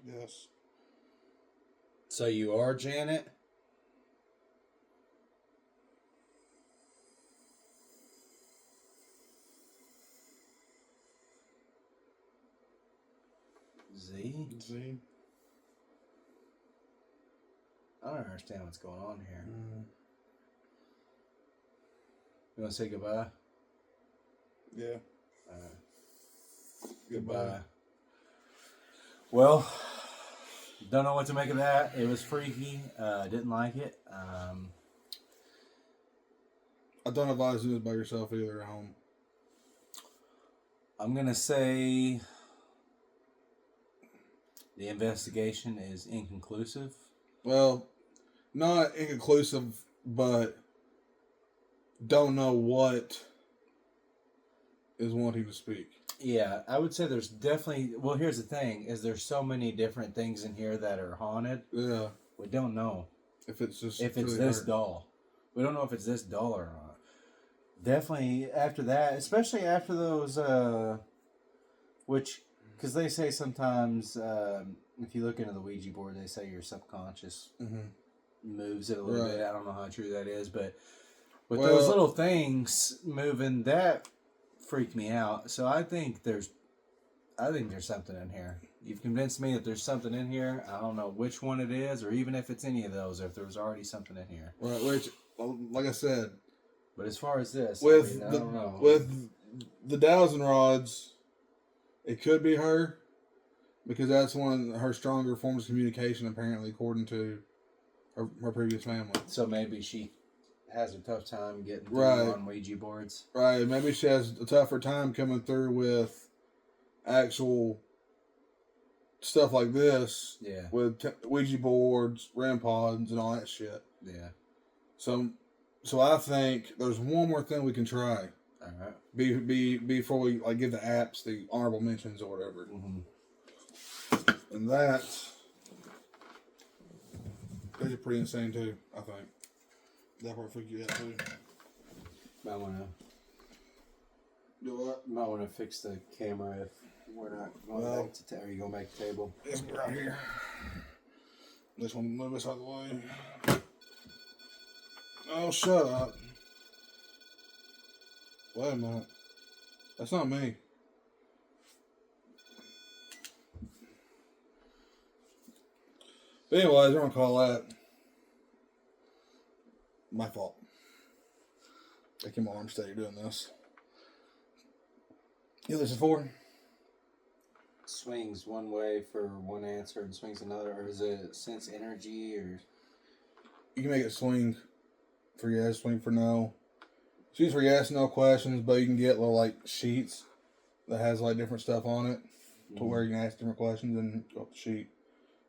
Yes. So you are Janet? Z? Z. I don't understand what's going on here. Mm. You want to say goodbye? Yeah. Goodbye. Well, don't know what to make of that. It was freaky. Didn't like it. I don't advise doing this by yourself either at home. I'm going to say the investigation is inconclusive. Well, not inconclusive, but don't know what is wanting to speak. Yeah, I would say there's definitely... Well, here's the thing, is there's so many different things in here that are haunted. Yeah. We don't know If it's just if it's really this hard. dull. We don't know if it's this dull or not. Definitely after that, especially after those, which, because they say sometimes, if you look into the Ouija board, they say your subconscious moves it a little Right. bit. I don't know how true that is, but with Well- those little things moving, that freaked me out. So I think there's something in here. You've convinced me that there's something in here. I don't know which one it is, or even if it's any of those, or if there was already something in here. Right, which, like I said, But as far as this, with I don't know. with the dowsing rods It could be her, because that's one of her stronger forms of communication, apparently, according to her previous family. So maybe she has a tough time getting through Right. on Ouija boards. Right, maybe she has a tougher time coming through with actual stuff like this, Yeah. with Ouija boards, REM pods, and all that shit. Yeah. So I think there's one more thing we can try. All right. Before we like give the apps the honorable mentions or whatever, Mm-hmm. and those are pretty insane too. I think that part freak you out too. Might wanna fix the camera if we're not going back to are you going back to table? It's right here. This one, move this out of the way. Oh, shut up. Wait a minute. That's not me. But anyways, we're gonna call that my fault. I keep my arm steady doing this. You listen for? Swings one way for one answer and swings another, or is it sense energy, or You can make it swing for yes, swing for no. Choose for yes, no questions, but you can get little like sheets that has like different stuff on it to where you can ask different questions and go up the sheet.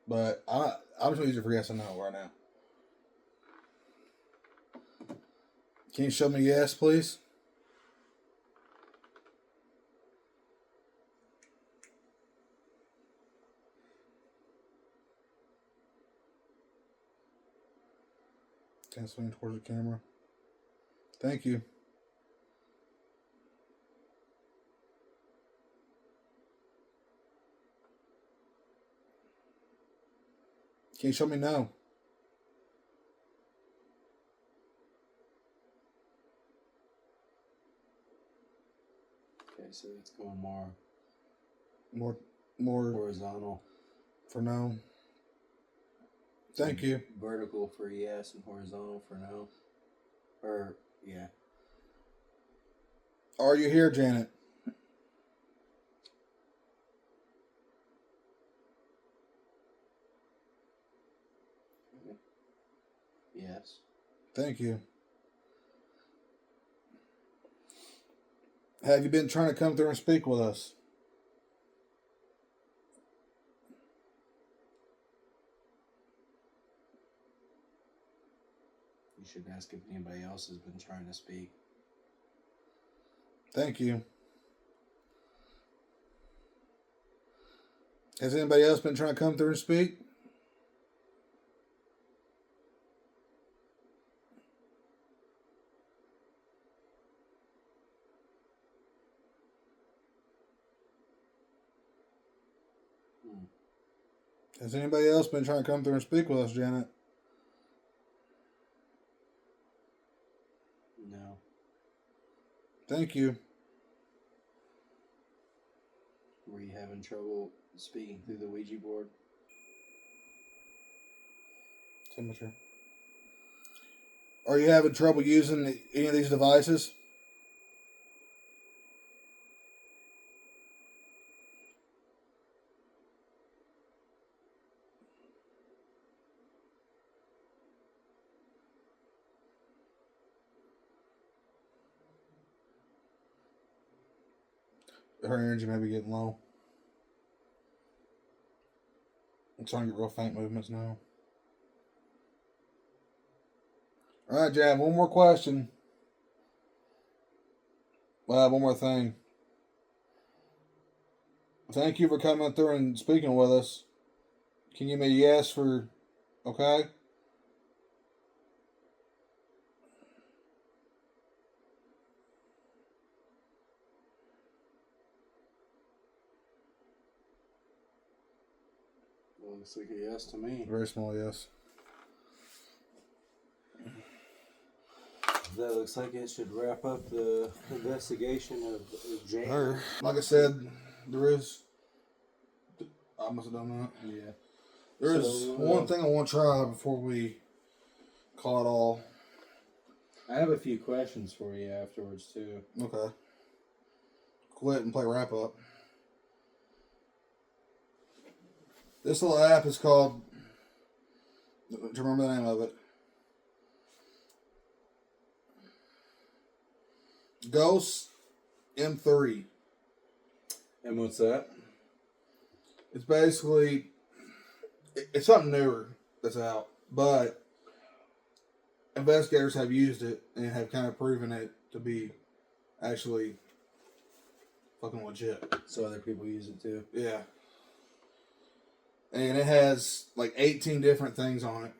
But I'm just gonna use it for yes and no right now. Can you show me yes, please? Can I swing towards the camera? Thank you. Can you show me no? okay, so it's going more More horizontal. for no. Thank you. Vertical for yes and horizontal for no. Or yeah. Are you here, Janet? Yes. Thank you. Have you been trying to come through and speak with us? You should ask if anybody else has been trying to speak. Thank you. Has anybody else been trying to come through and speak? Has anybody else been trying to come through and speak with us, Janet? No. Thank you. Were you having trouble speaking through the Ouija board? Temperature. Are you having trouble using any of these devices? Her energy may be getting low. I'm starting to get real faint movements now. All right, Jan, one more question. One more thing. Thank you for coming through and speaking with us. Can you give me a yes for, okay? Well, looks like a yes to me. Very small yes. That looks like it should wrap up the investigation of Jane. Her. Like I said, there is. I must have done that. Yeah. There is one thing I want to try before we call it all. I have a few questions for you afterwards too. Okay. Quit and play wrap up. This little app is called. Do you remember the name of it? Ghost M3. And what's that? It's basically it's something newer that's out, but investigators have used it and have kind of proven it to be actually fucking legit. So other people use it too. Yeah. And it has like 18 different things on it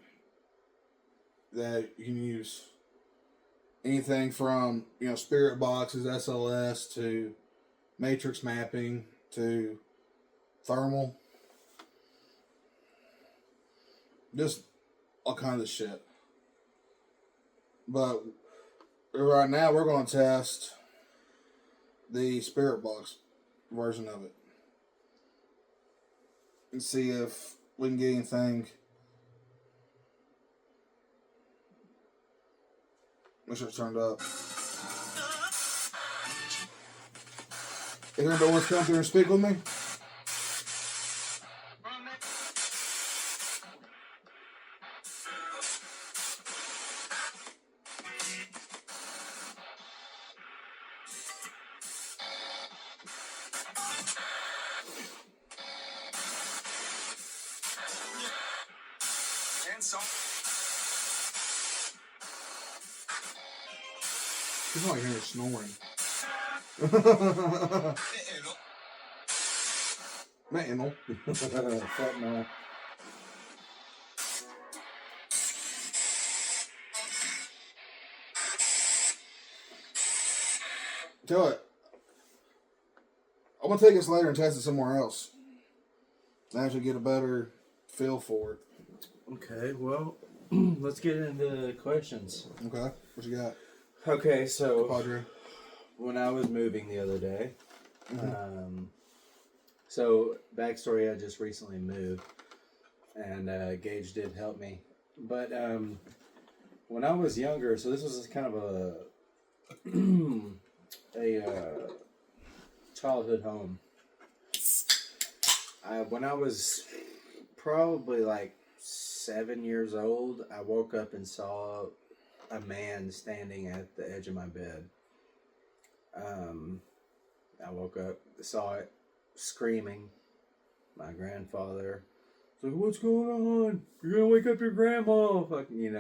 that you can use. Anything from, spirit boxes, SLS, to matrix mapping, to thermal. Just all kinds of shit. But right now we're going to test the spirit box version of it. And see if we can get anything. Make sure it's turned up. Is there anybody wants to come through and speak with me? She's not hearing snoring. Man, Fuck no. tell it. I'm gonna take this later and test it somewhere else. And actually get a better feel for it. Okay, well, let's get into questions. Okay, what you got, Okay, so Padre? when I was moving the other day, so backstory, I just recently moved, and Gage did help me. But when I was younger, so this was kind of a childhood home. When I was probably like 7 years old, I woke up and saw a man standing at the edge of my bed. I woke up, saw it, screaming. My grandfather was like, "What's going on? You're gonna wake up your grandma!" Fucking,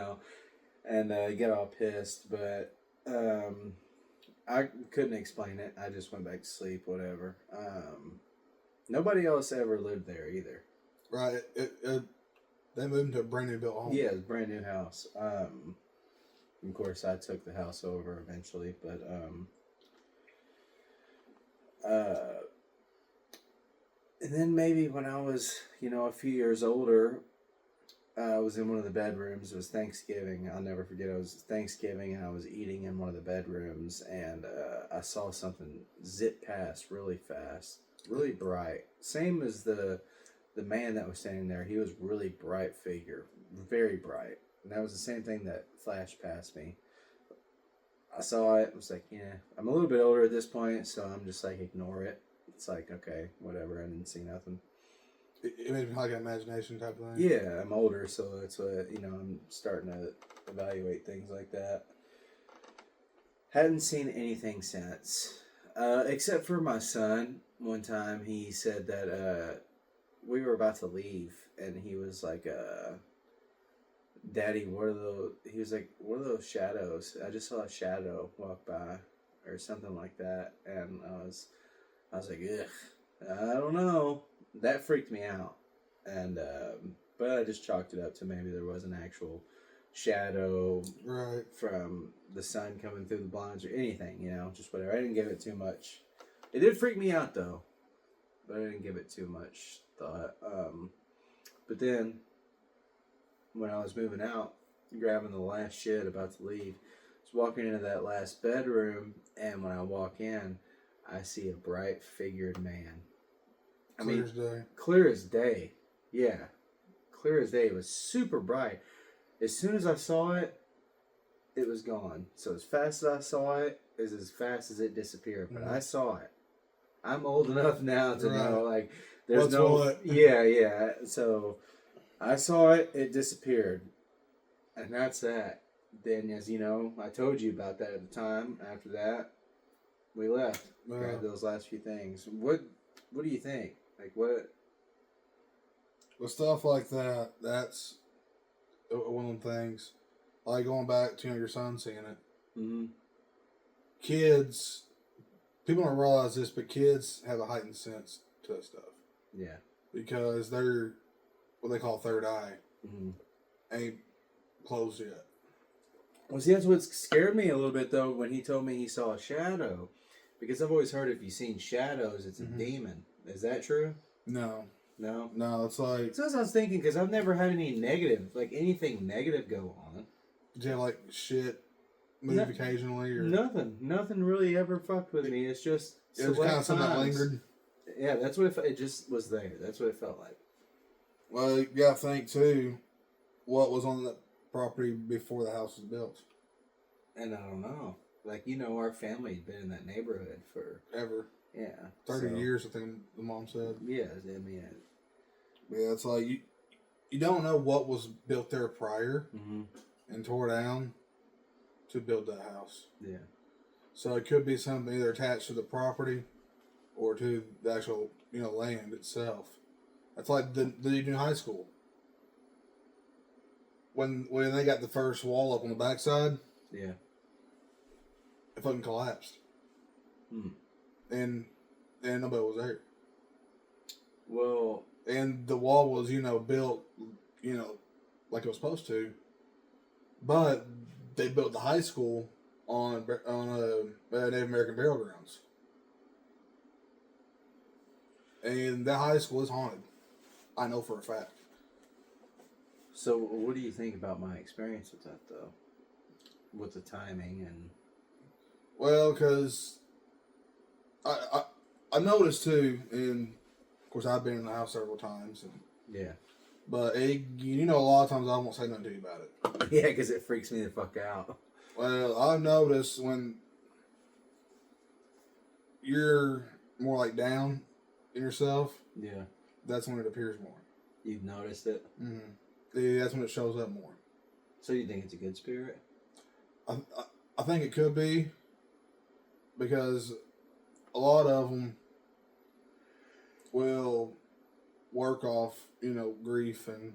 and he got all pissed. But I couldn't explain it. I just went back to sleep. Whatever. Nobody else ever lived there either. Right. They moved into a brand new built home. Yeah, it's a brand new house. Of course, I took the house over eventually, but and then maybe when I was, a few years older, I was in one of the bedrooms. It was Thanksgiving. I'll never forget. It was Thanksgiving, and I was eating in one of the bedrooms, and I saw something zip past really fast, really bright. Same as the man that was standing there. He was really bright figure, very bright. And that was the same thing that flashed past me. I saw it. I was like, I'm a little bit older at this point, so I'm just like, ignore it. It's like, okay, whatever. I didn't see nothing. It made me like an imagination type of thing. Yeah, I'm older, so that's what, I'm starting to evaluate things like that. Hadn't seen anything since. Except for my son. One time he said that we were about to leave, and he was like, "Daddy, what are those?" He was like, "What are those shadows?" I just saw a shadow walk by, or something like that, and I was like, "Ugh, I don't know." That freaked me out, and but I just chalked it up to maybe there was an actual shadow, Right, from the sun coming through the blinds or anything, just whatever. I didn't give it too much. It did freak me out though, but I didn't give it too much thought. But then when I was moving out, grabbing the last shit, about to leave, I was walking into that last bedroom, and when I walk in, I see a bright figured man. clear as day. Clear as day. Yeah. Clear as day. It was super bright. As soon as I saw it, it was gone. So as fast as I saw it, is as fast as it disappeared. But I saw it. I'm old enough now to know, like, There's What's no. what? Yeah. So I saw it. It disappeared, and that's that. Then, as you know, I told you about that at the time. After that, we left. Grabbed those last few things. What do you think? Like what? With stuff like that, that's one of them things. Like going back to your son seeing it. Mm-hmm. Kids, people don't realize this, but kids have a heightened sense to that stuff Yeah. because they're what they call third eye Mm-hmm. ain't closed yet. Well, see, that's what scared me a little bit, though, when he told me he saw a shadow. Because I've always heard if you've seen shadows, it's a demon. Is that true? No, No? it's like So that's what I was thinking, because I've never had any negative, like anything negative go on. do you have like shit move No- occasionally or Nothing really ever fucked with me. It's just it was kind of select something that times. lingered. Yeah, that's what it just was there. That's what it felt like. Well, you gotta think too, what was on the property before the house was built. And I don't know. Like, you know, our family had been in that neighborhood for, Ever. yeah. 30 so- years, I think the mom said. Yeah, I mean, Yeah, it's like you don't know what was built there prior mm-hmm. and tore down to build that house. Yeah. So it could be something either attached to the property or to the actual, land itself. That's like the new high school. When they got the first wall up on the backside, Yeah. it fucking collapsed. Hmm. And nobody was there. Well, And the wall was, built, like it was supposed to. But they built the high school on Native American burial grounds. And that high school is haunted. I know for a fact. so what do you think about my experience with that, though? With the timing and... Well, because I noticed too, and of course I've been in the house several times, Yeah. but a lot of times I won't say nothing to you about it. Yeah, because it freaks me the fuck out. Well, I've noticed when you're more like down in yourself, Yeah. that's when it appears more. You've noticed it? Mm-hmm. That's when it shows up more. So you think it's a good spirit? I think it could be because a lot of them will work off, grief and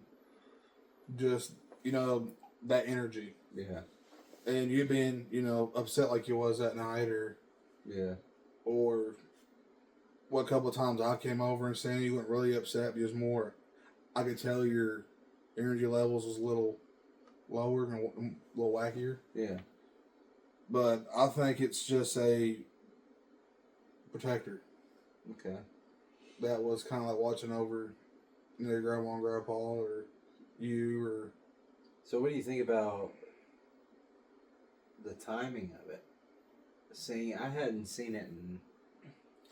just, that energy. Yeah. And you being, upset like you was that night Yeah. or what couple of times I came over and saying you went really upset because more, I could tell your energy levels was a little lower and a little wackier. Yeah. But I think it's just a protector Okay. that was kind of like watching over your grandma and grandpa or you or... So what do you think about the timing of it? I hadn't seen it in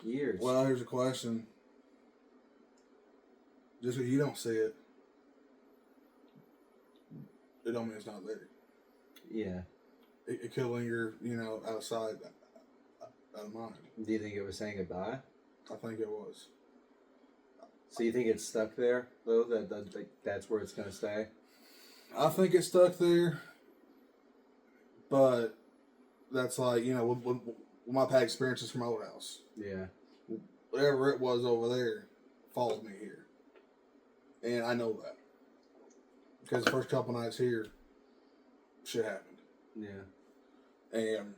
years. Well, here's a question. Just because you don't see it, it don't mean it's not there. Yeah. It could linger, outside, out of mind. Do you think it was saying goodbye? I think it was. So you think it's stuck there, though? That's where it's going to stay? I think it's stuck there, but that's like, with my past experiences from my old house. Yeah. Whatever it was over there followed me here. And I know that. Because the first couple nights here, shit happened. Yeah. And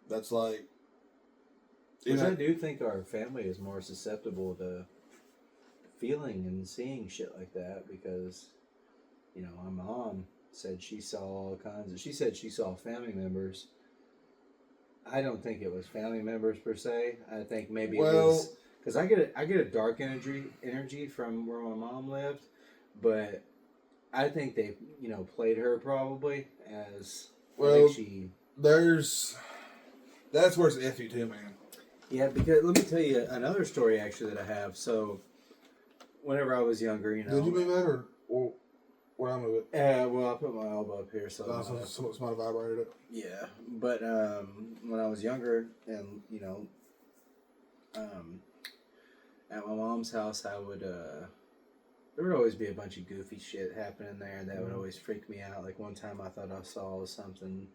that's like... Which I do think our family is more susceptible to feeling and seeing shit like that because, my mom said she saw all kinds of... She said she saw family members. I don't think it was family members per se. I think maybe it was... Because I get a dark energy from where my mom lived, but I think they, played her probably as... Well, she... That's where it's iffy too, man. Yeah, because let me tell you another story actually that I have. So, whenever I was younger, Did you move that or where I move it? Well, I put my elbow up here, so Somebody vibrated it. yeah. But when I was younger, and at my mom's house, I would there would always be a bunch of goofy shit happening there that would always freak me out. Like one time I thought I saw something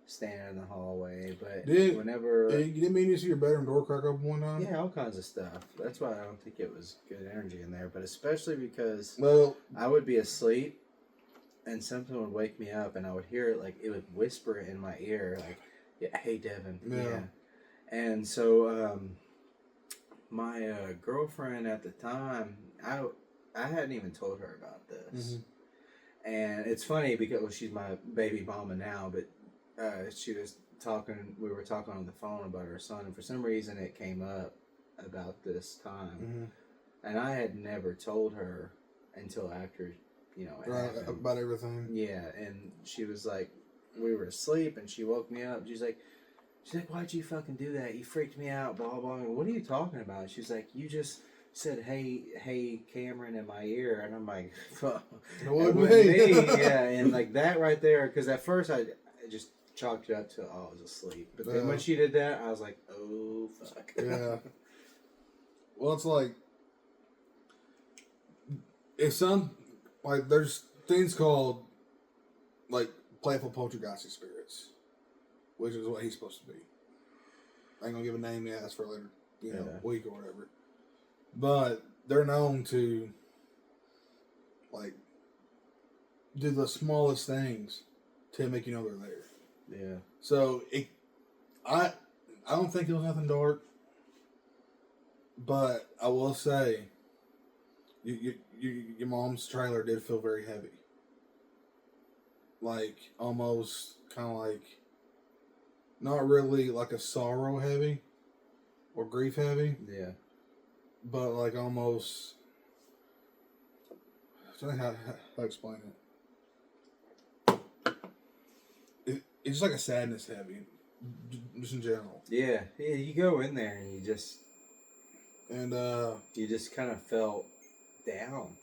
standing in the hallway, but whenever you didn't mean to see your bedroom door crack open one time? yeah, all kinds of stuff. That's why I don't think it was good energy in there, but especially because Well, I would be asleep and something would wake me up and I would hear it, like it would whisper in my ear, like, yeah, hey Devin. Yeah. And so my girlfriend at the time, I hadn't even told her about this. And it's funny because she's my baby mama now, but she was talking, we were talking on the phone about her son, and for some reason it came up about this time. And I had never told her until after, you know, it happened. About everything. Yeah, and she was like, we were asleep, and she woke me up. She's like, why'd you fucking do that? You freaked me out, blah, blah. What are you talking about? She's like, you just said, hey, Cameron, in my ear. And I'm like, fuck. It wasn't me. Yeah, and like that right there, because at first I just chalked it up to, oh, I was asleep. But then when she did that, I was like, oh, fuck. Yeah. Well, it's like, if there's things called, like, playful poltergeist spirits, which is what he's supposed to be. I ain't gonna give a name yet, that's for later, week or whatever. But they're known to, like, do the smallest things to make you know they're there. Yeah. So, I don't think it was nothing dark, but I will say, your mom's trailer did feel very heavy. Like, almost kind of like, not really like a sorrow heavy or grief heavy. Yeah. But like almost, I don't know how to explain it. It's just like a sadness heavy, just in general. Yeah, you go in there and you just kind of felt down.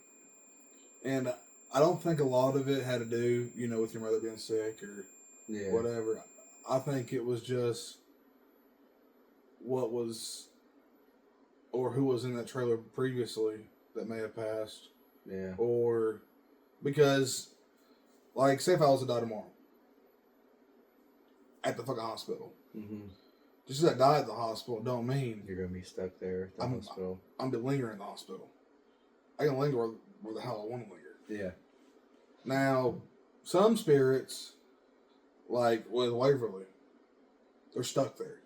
And I don't think a lot of it had to do, with your mother being sick or whatever. I think it was just what was, or who was in that trailer previously that may have passed. Yeah. Or, because, like, say if I was to die tomorrow at the fucking hospital. Mm-hmm. Just because I died at the hospital don't mean you're going to be stuck there at the hospital. I'm going to linger in the hospital. I can linger where the hell I want to linger. Yeah. Now, some spirits, like with Waverly, they're stuck there.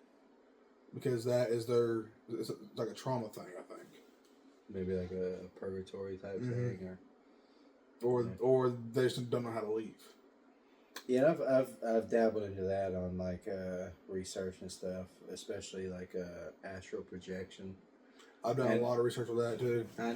Because that is it's like a trauma thing, I think. Maybe like a purgatory type thing, or they just don't know how to leave. Yeah, I've dabbled into that on like research and stuff, especially like astral projection. I've done a lot of research with that too. I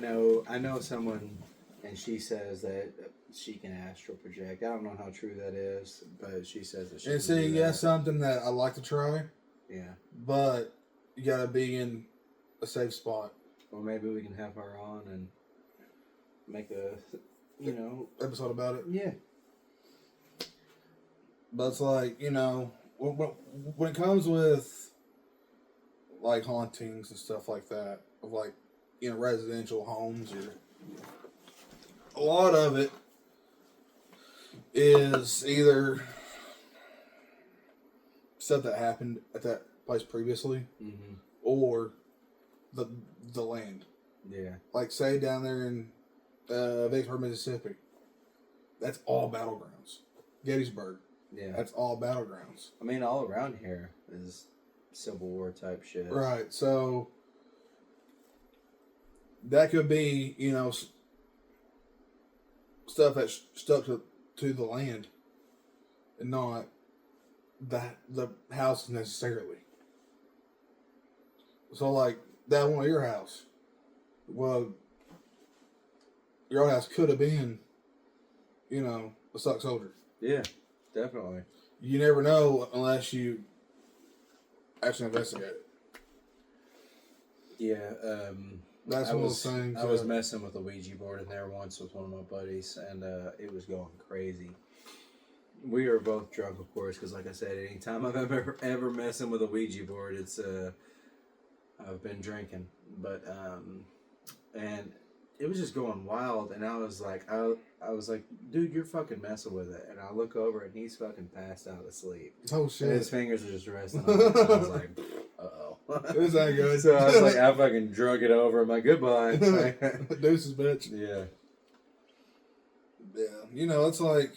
know someone, and she says that she can astral project. I don't know how true that is, but she says that she. And see, that's something that I like to try. Yeah. But you gotta be in a safe spot. Or maybe we can have her on and make a, episode about it. Yeah. But it's like, when it comes with like hauntings and stuff like that, of like, residential homes, or a lot of it is either stuff that happened at that place previously, or the land. Yeah. Like, say down there in Vicksburg, Mississippi, that's all battlegrounds. Gettysburg. Yeah. That's all battlegrounds. I mean, all around here is Civil War type shit. Right. So that could be, stuff that's stuck to the land and not the house necessarily. So, like, that one at your house, well, your house could have been, a stuck soldier. Yeah, definitely. You never know unless you actually investigate it. Yeah, that's one of those things. I was messing with a Ouija board in there once with one of my buddies, and it was going crazy. We were both drunk, of course, because, like I said, anytime I've ever messing with a Ouija board, it's I've been drinking. But and it was just going wild. And I was like, dude, you're fucking messing with it. And I look over, and he's fucking passed out asleep. Oh And shit! his fingers are just resting on it. And I was like, uh-oh. Is that good? So I was like, I fucking drug it over. I'm like, goodbye. Deuces, bitch. Yeah. Yeah, you know, it's like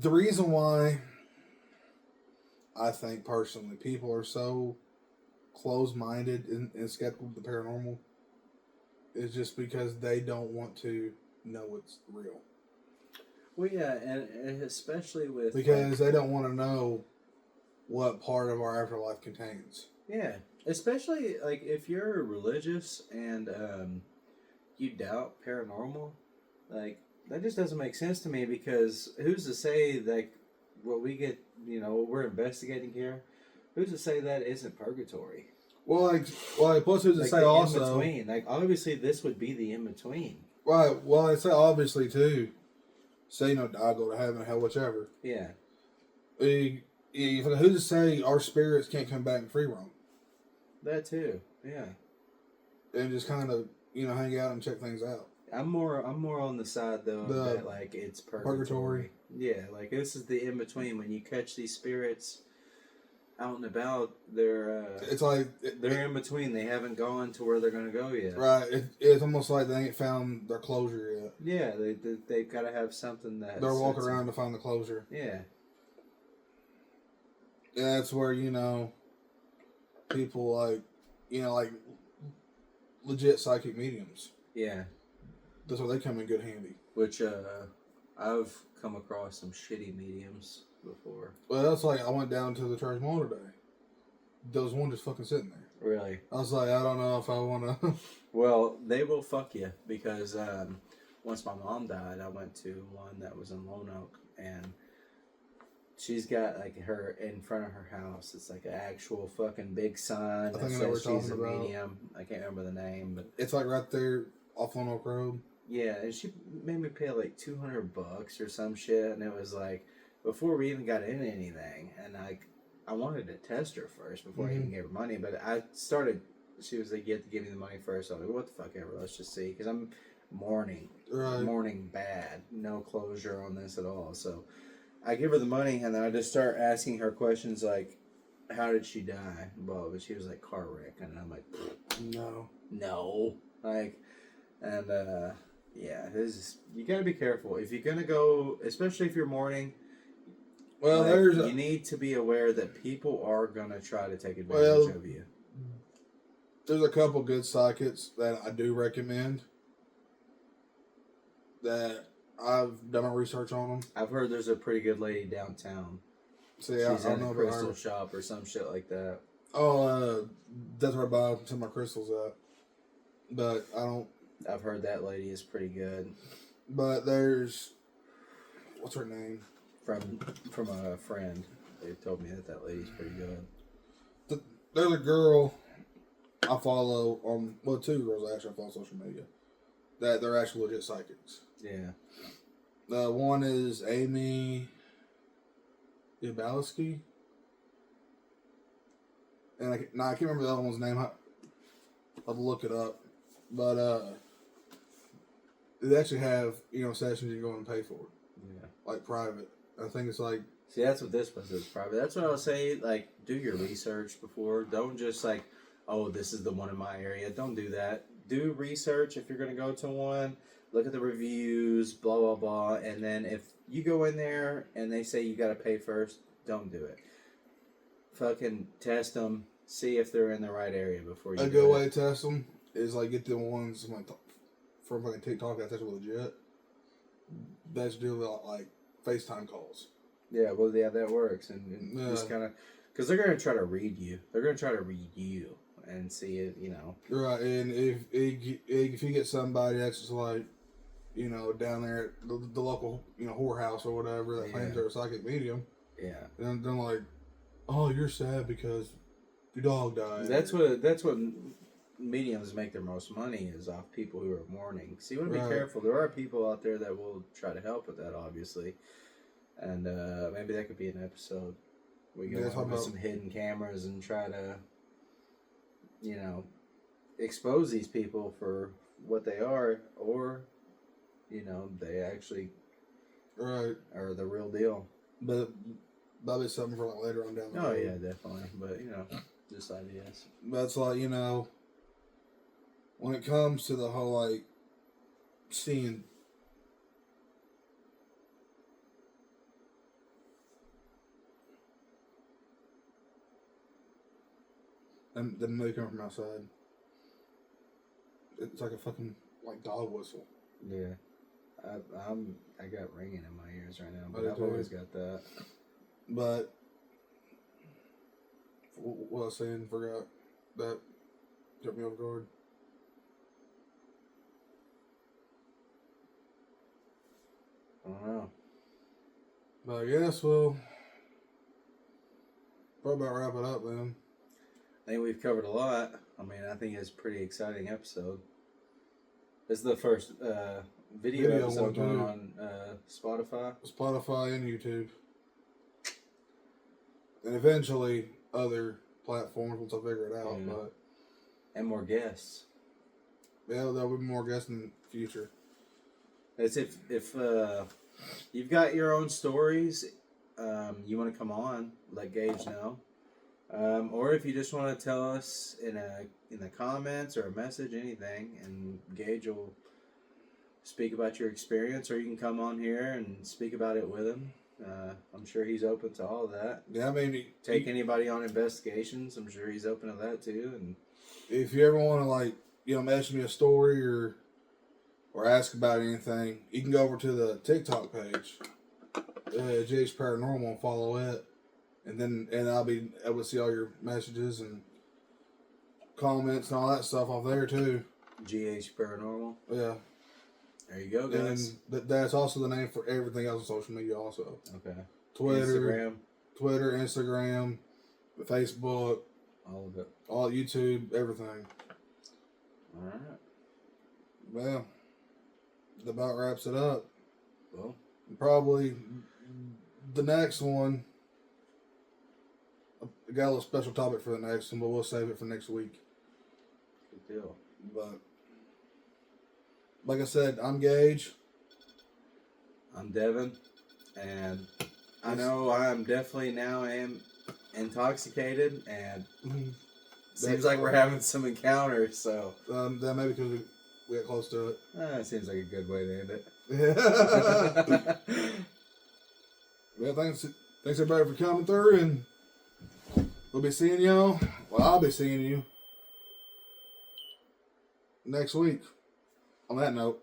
the reason why I think personally people are so closed-minded and skeptical of the paranormal is just because they don't want to know it's real. Well, yeah, and especially with Because they don't want to know what part of our afterlife contains. yeah, especially like if you're religious and you doubt paranormal, like that just doesn't make sense to me because who's to say like what we get, what we're investigating here, who's to say that isn't purgatory? Well, plus who's to Like say the also? in between, like obviously this would be the in between. Right. Well, I say obviously too. Say die, go to heaven, hell, whichever. Yeah, Who's to say our spirits can't come back and free roam that too. Yeah, and just kind of hang out and check things out? I'm more on the side though of that like it's purgatory. Yeah, like this is the in between when you catch these spirits out and about. It's like they're in between. They haven't gone to where they're gonna go yet. right. It's almost like they ain't found their closure yet. Yeah, they've got to have something that They're walking around to find the closure. Yeah, And that's where people like legit psychic mediums. yeah. That's where they come in good handy. Which I've come across some shitty mediums before. Well, that's like I went down to the church mall today. There was one just fucking sitting there. Really? I was like, I don't know if I want to. Well, they will fuck you because once my mom died, I went to one that was in Lone Oak, and she's got like her in front of her house. It's like an actual fucking big sign that I think I know what says you're she's a talking about. medium. I can't remember the name, but It's like right there off Lone Oak Road. yeah, and she made me pay like $200 or some shit, and it was like before we even got into anything, and I wanted to test her first before I even gave her money, but I started. She was like, "You have to give me the money first." I was like, "What the fuck ever? Let's just see," because I'm mourning, Right. mourning bad, no closure on this at all. So I give her the money, and then I just start asking her questions like, "How did she die?" Blah, but she was like, "Car wreck," and I'm like, no, like, and yeah, this is, you gotta be careful if you're gonna go, especially if you're mourning. Well, like, you need to be aware that people are gonna try to take advantage of you. There's a couple good psychics that I do recommend. That I've done my research on them. I've heard there's a pretty good lady downtown. See, She's I in don't know a about crystal her. shop or some shit like that. Oh, that's where I buy some of my crystals at. But I don't. I've heard that lady is pretty good. But there's, what's her name? From a friend, they told me that lady's pretty good. There's a girl I follow on, well, two girls actually I follow on social media, that they're actually legit psychics. Yeah. The one is Amy Yabalski. And I can't remember the other one's name. I'll look it up. But they actually have, sessions you go and pay for. Yeah. Like private. I think it's like, See, that's what this was. It's private. That's what I was saying. Like, do your research before. Don't just like, oh, this is the one in my area. Don't do that. Do research if you're gonna go to one. Look at the reviews, blah blah blah, and then if you go in there and they say you gotta pay first, don't do it. Fucking test them. See if they're in the right area before you. a do good it. way to test them is like get the ones like from fucking TikTok that's actually legit. That's do like FaceTime calls. Yeah, well, yeah, that works, and Yeah. just kind of, because they're gonna try to read you. They're gonna try to read you and see it. Right, and if you get somebody that's just like, down there at the local, whorehouse or whatever that claims they're a psychic medium, Yeah. then they're like, oh, you're sad because your dog died. That's what mediums make their most money is off people who are mourning. So you want to be Right. careful. There are people out there that will try to help with that, obviously, and maybe that could be an episode. We go Yeah, on talk with about- some hidden cameras and try to you know, expose these people for what they are, or, you know, they actually Right. are the real deal. But that'll be something for like later on down the Oh road. yeah, definitely. But you know, just ideas. But it's like, you know, when it comes to the whole like seeing the movie coming from outside, it's like a fucking like dog whistle. Yeah, I got ringing in my ears right now, Oh, but you I've do? always got that. But what I was saying, forgot that took me off guard. I don't know. But I guess we'll probably about wrap it up then. I think we've covered a lot. I mean, I think it's a pretty exciting episode. This is the first video Video episode one, going too. on Spotify. Spotify and YouTube. And eventually other platforms once I figure it out. Yeah. But And more guests. yeah, there'll be more guests in the future. It's if you've got your own stories, you want to come on, let Gage know. Or if you just want to tell us in the comments or a message, anything, and Gage will speak about your experience, or you can come on here and speak about it with him. I'm sure he's open to all of that. Yeah, I mean, Take anybody on investigations. I'm sure he's open to that too. And if you ever want to like, message me a story or ask about anything, you can go over to the TikTok page, Jay's Paranormal, and follow it. And I'll be able to see all your messages and comments and all that stuff off there too. GH Paranormal. Yeah. There you go, guys. And that's also the name for everything else on social media also. Okay. Twitter, Instagram, Facebook, All of it. all YouTube, everything. All right. Well, that about wraps it up. Well, Probably the next one, I got a little special topic for the next one, but we'll save it for next week. good deal. But like I said, I'm Gage. I'm Devin, and I know I'm definitely now am intoxicated, and seems like we're having some encounters. So That maybe because we got close to it. it seems like a good way to end it. Well, thanks everybody for coming through, and we'll be seeing y'all. Well, I'll be seeing you next week. On that note.